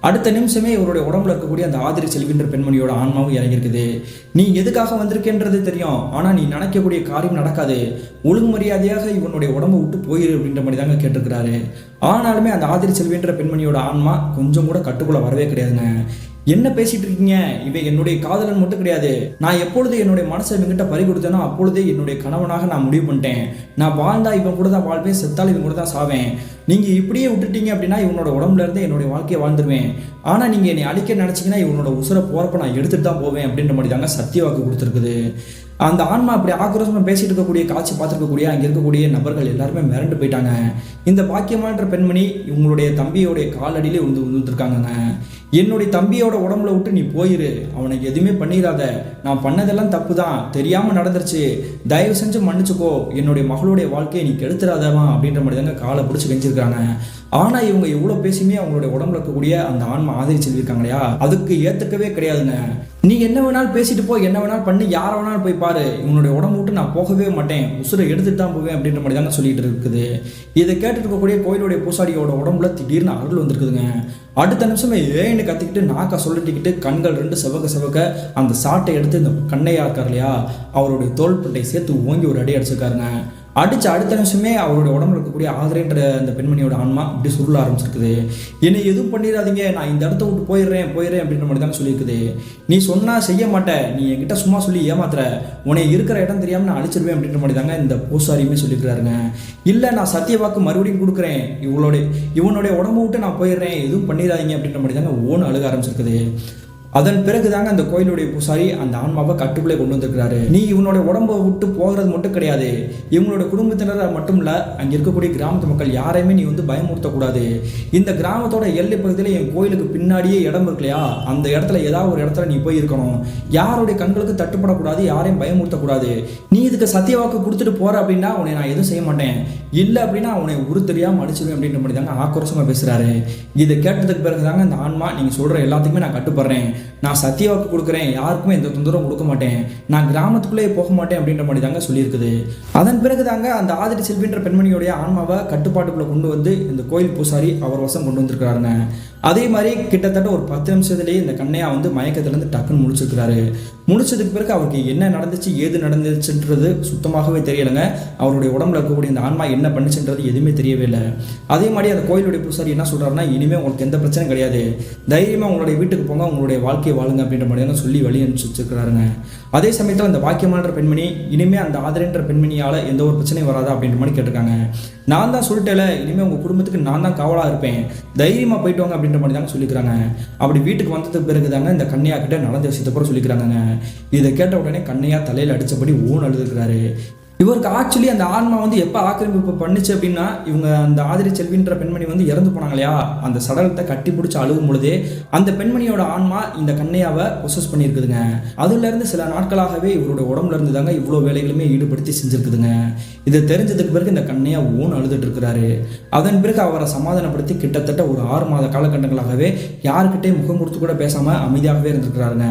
அடுத்த நிமிஷமே இவருடைய உடம்புல இருக்கக்கூடிய அந்த ஆதிரி செல்வின்ற பெண்மணியோட ஆன்மாவும் இறங்கியிருக்குது. நீ எதுக்காக வந்திருக்கேன்றது தெரியும், ஆனால் நீ நினைக்கக்கூடிய காரியம் நடக்காது, ஒழுங்கு மரியாதையாக இவனுடைய உடம்பை விட்டு போயிரு அப்படின்ற மாதிரி தாங்க கேட்டிருக்கிறாரு. ஆனாலுமே அந்த ஆதிரி செல்வின்ற பெண்மணியோட ஆன்மா கொஞ்சம் கூட கட்டுக்குள்ள வரவே கிடையாதுங்க. என்ன பேசிட்டு இருக்கீங்க, இவன் என்னுடைய காதலன் மட்டும் கிடையாது, நான் எப்பொழுது என்னுடைய மனசை இவங்கிட்ட பறி கொடுத்தேனோ அப்பொழுதே என்னுடைய கணவனாக நான் முடிவு பண்ணிட்டேன், நான் வாழ்ந்தா இவன் கூட தான் வாழ்வேன், செத்தால் இவன் கூட தான் சாவேன், நீங்கள் இப்படியே விட்டுட்டீங்க அப்படின்னா இவனோட உடம்புல இருந்து என்னுடைய வாழ்க்கையை வாழ்ந்துருவேன், ஆனால் நீங்கள் என்னை அழிக்க நினச்சிங்கன்னா இவனோட உசுரை போகிறப்ப நான் எடுத்துகிட்டு தான் போவேன் அப்படின்ற மாதிரி தாங்க சத்திய வாக்கு கொடுத்துருக்குது. அந்த ஆன்மா அப்படி ஆக்ரோஷமாக பேசிட்டு இருக்கக்கூடிய காட்சி பார்த்துருக்கக்கூடிய அங்கே இருக்கக்கூடிய நபர்கள் எல்லாருமே மிரண்டு போயிட்டாங்க. இந்த பாக்கியமான்ற பெண்மணி இவங்களுடைய தம்பியோடைய காலடியிலே விழுந்துருக்காங்கங்க. என்னுடைய தம்பியோட உடம்புல விட்டு நீ போயிரு, அவனுக்கு எதுவுமே பண்ணிடாத, நான் பண்ணதெல்லாம் தப்பு தான், தெரியாமல் நடந்துருச்சு, தயவு செஞ்சு மன்னிச்சுக்கோ, என்னுடைய மகளுடைய வாழ்க்கையை நீ கெடுத்துடாதவா அப்படின்ற மாதிரி தாங்க காலை பிடிச்சி கெஞ்சிருக்காங்க. ஆனால் இவங்க எவ்வளோ பேசியுமே அவங்களுடைய உடம்புல இருக்கக்கூடிய அந்த ஆன்மா ஆதரி செல்விருக்காங்க இல்லையா, அதுக்கு ஏற்றுக்கவே கிடையாதுங்க. நீ என்ன வேணாலும் பேசிட்டு போ, என்ன வேணாலும் பண்ணி, யாரை வேணாலும் போய் பாரு, இவனுடைய உடம்பு விட்டு நான் போகவே மாட்டேன், உசுரை எடுத்துட்டு தான் போவேன் அப்படின்ற மாதிரி தாங்க சொல்லிட்டு இருக்குது. இதை கேட்டுட்டு இருக்கக்கூடிய கோயிலுடைய பூசாரியோட உடம்புல திடீர்னு அருள் வந்திருக்குதுங்க. அடுத்த நிமிஷமே ஏன்னு கத்திக்கிட்டு நாக்கா சொல்லிட்டுக்கிட்டு கண்கள் ரெண்டு செவக்க அந்த சாட்டை எடுத்து இந்த கண்ணையா இருக்கார் இல்லையா அவருடைய தோள்பட்டை சேர்த்து ஓங்கி ஒரு அடி அடிச்சிருக்காருங்க. அடிச்சு அடுத்த நிமிஷமே அவருடைய உடம்புல இருக்கக்கூடிய ஆதரைன்ற அந்த பெண்மணியோட ஆன்மா இப்படி சுருள ஆரம்பிச்சிருக்குது. என்னை எதுவும் பண்ணிடாதீங்க, நான் இந்த இடத்த விட்டு போயிடுறேன் அப்படின்ற மாதிரி தாங்க சொல்லியிருக்குது. நீ சொன்னா செய்ய மாட்டேன், நீ என்கிட்ட சும்மா சொல்லி ஏமாத்துற, உன்னை இருக்கிற இடம் தெரியாம நான் அழிச்சிருவேன் அப்படின்ற மாதிரி தாங்க இந்த பூசாரியுமே சொல்லியிருக்கிறாருங்க. இல்லை நான் சத்திய வாக்கு மறுபடியும் கொடுக்குறேன், இவனுடைய உடம்பு விட்டு நான் போயிடுறேன், எதுவும் பண்ணிடாதீங்க அப்படின்ற மாதிரி தாங்க ஓன்னு அழுக ஆரம்பிச்சிருக்குது. அதன் பிறகு தாங்க அந்த கோயிலுடைய பூசாரி அந்த ஆன்மாவை கட்டுக்குள்ளே கொண்டு வந்திருக்கிறாரு. நீ இவனுடைய உடம்பை விட்டு போகிறது மட்டும் கிடையாது, இவங்களோட குடும்பத்தினர் மட்டும் இல்லை, அங்கே இருக்கக்கூடிய கிராமத்து மக்கள் யாரையுமே நீ வந்து பயமுறுத்தக்கூடாது. இந்த கிராமத்தோட எல்லை பகுதியில் என் கோயிலுக்கு பின்னாடியே இடம் இருக்கு இல்லையா, அந்த இடத்துல ஏதாவது ஒரு இடத்துல நீ போய் இருக்கணும், யாருடைய கண்களுக்கு தட்டுப்படக்கூடாது, யாரையும் பயமுறுத்தக்கூடாது. நீ இதுக்கு சத்தியவாக்கு கொடுத்துட்டு போற அப்படின்னா உன்னை நான் எதுவும் செய்ய மாட்டேன், இல்லை அப்படின்னா உன்னை உரு தெரியாமல் அடிச்சிருவேன் அப்படின்ற மாதிரி தாங்க ஆக்ரோஷமாக பேசுகிறாரு. இதை கேட்டதுக்கு பிறகு தாங்க அந்த ஆன்மா நீங்கள் சொல்கிற எல்லாத்துக்குமே நான் கட்டுப்படுறேன், நான் சத்தியவாக்கு கொடுக்குறேன், யாருக்குமே எந்த தொந்தரவும் கொடுக்க மாட்டேன், நான் கிராமத்துக்குள்ளே போக மாட்டேன் அப்படின்ற மாதிரி தாங்க சொல்லியிருக்குது. அதன் பிறகு தாங்க அந்த ஆதிரி செல்வின்ற பெண்மணியோடைய ஆன்மாவை கட்டுப்பாட்டுக்குள்ளே கொண்டு வந்து இந்த கோயில் பூசாரி அவர் வசம் கொண்டு வந்திருக்கிறாருங்க. அதே மாதிரி கிட்டத்தட்ட ஒரு 10 நிமிஷத்துலேயே இந்த கண்ணையா வந்து மயக்கத்துலேருந்து டக்குன்னு முடிச்சிருக்கிறாரு. முடிச்சதுக்கு பிறகு அவருக்கு என்ன நடந்துச்சு ஏது நடந்துச்சுன்றது சுத்தமாகவே தெரியலைங்க. அவருடைய உடம்புல இருக்கக்கூடிய இந்த ஆன்மா என்ன பண்ணுச்சுன்றது எதுவுமே தெரியவே இல்லை. அதே மாதிரி அந்த கோயிலுடைய பூசாரி என்ன சொல்கிறாருன்னா, இனிமேல் உங்களுக்கு எந்த பிரச்சனையும் கிடையாது, தைரியமாக உங்களுடைய வீட்டுக்கு போங்க, உங்களுடைய வாழ்க்கையை வாழுங்க அப்படின்ற மாதிரி தான் சொல்லி வழி அனுப்பிச்சு வச்சிருக்கிறாருங்க. அதே சமயத்தில் அந்த பாக்கியமான பெண்மணி இனிமேல் அந்த ஆதரன்ற பெண்மணியால் எந்த ஒரு பிரச்சனையும் வராதா அப்படின்ற மாதிரி கேட்டிருக்காங்க. நான் தான் சொல்லிட்டேல, இனிமேல் உங்கள் குடும்பத்துக்கு நான் தான் காவலாக இருப்பேன், தைரியமாக போயிட்டு வாங்க அப்படின்ற மாதிரி தாங்க சொல்லிக்கிறாங்க. அப்படி வீட்டுக்கு வந்ததுக்கு பிறகு தாங்க இந்த கண்ணையா கிட்ட நடந்த விஷயத்தை கூட சொல்லிக்கிறாங்க. இதை கேட்ட உடனே கண்ணையா தலையில் அடித்தபடி ஓன் அழுதுக்கிறாரு. இவருக்கு ஆக்சுவலி அந்த ஆன்மா வந்து எப்போ ஆக்கிரமிப்பு பண்ணுச்சு அப்படின்னா, இவங்க அந்த ஆதிரி செல்வின்ற பெண்மணி வந்து இறந்து போனாங்க இல்லையா, அந்த சடலத்தை கட்டி பிடிச்சி அழுகும் பொழுதே அந்த பெண்மணியோட ஆன்மா இந்த கண்ணையாவை பொசஸ் பண்ணியிருக்குதுங்க. அதுலேருந்து சில நாட்களாகவே இவரோட உடம்புல இருந்து தாங்க இவ்வளோ வேலைகளுமே ஈடுபடுத்தி செஞ்சுருக்குதுங்க. இதை தெரிஞ்சதுக்கு பிறகு இந்த கண்ணையா ஓன் அழுதுட்டு இருக்கிறாரு. அதன் பிறகு அவரை சமாதானப்படுத்தி கிட்டத்தட்ட ஒரு 6 மாத காலகட்டங்களாகவே யாருக்கிட்டே முகம் கொடுத்து கூட பேசாமல் அமைதியாகவே இருந்திருக்கிறாருங்க.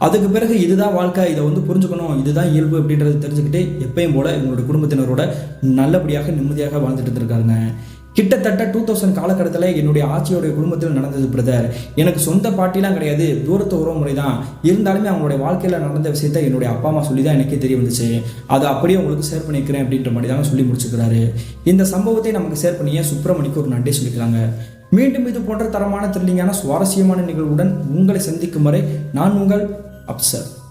அதுக்கு பிறகு இதுதான் வாழ்க்கை, இதை வந்து புரிஞ்சுக்கணும், இதுதான் இயல்பு அப்படின்றத தெரிஞ்சுக்கிட்டு எப்பயும் போல எங்களோட குடும்பத்தினரோட நல்லபடியாக நிம்மதியாக வாழ்ந்துட்டு இருந்திருக்காருங்க. கிட்டத்தட்ட 2000 காலகட்டத்தில் என்னுடைய ஆட்சியோடைய குடும்பத்தில் நடந்தது பிரதர். எனக்கு சொந்த பாட்டிலாம் கிடையாது, தூரத்து உறவு முறை தான். இருந்தாலுமே அவங்களுடைய வாழ்க்கையில் நடந்த விஷயத்த என்னுடைய அப்பா அம்மா சொல்லி தான் எனக்கே தெரிய வந்துச்சு. அதை அப்படியே உங்களுக்கு ஷேர் பண்ணிக்கிறேன் அப்படின்ற மாதிரி தாங்க சொல்லி முடிச்சுக்கிறாரு. இந்த சம்பவத்தை நமக்கு ஷேர் பண்ணிய சுப்பிரமணிக்கு ஒரு நன்றி சொல்லிக்கிறாங்க. மீண்டும் இது போன்ற தரமான த்ரில்லிங்கான சுவாரஸ்யமான நிகழ்வுடன் உங்களை சந்திக்கும் வரை நான் உங்கள் அப்சர்.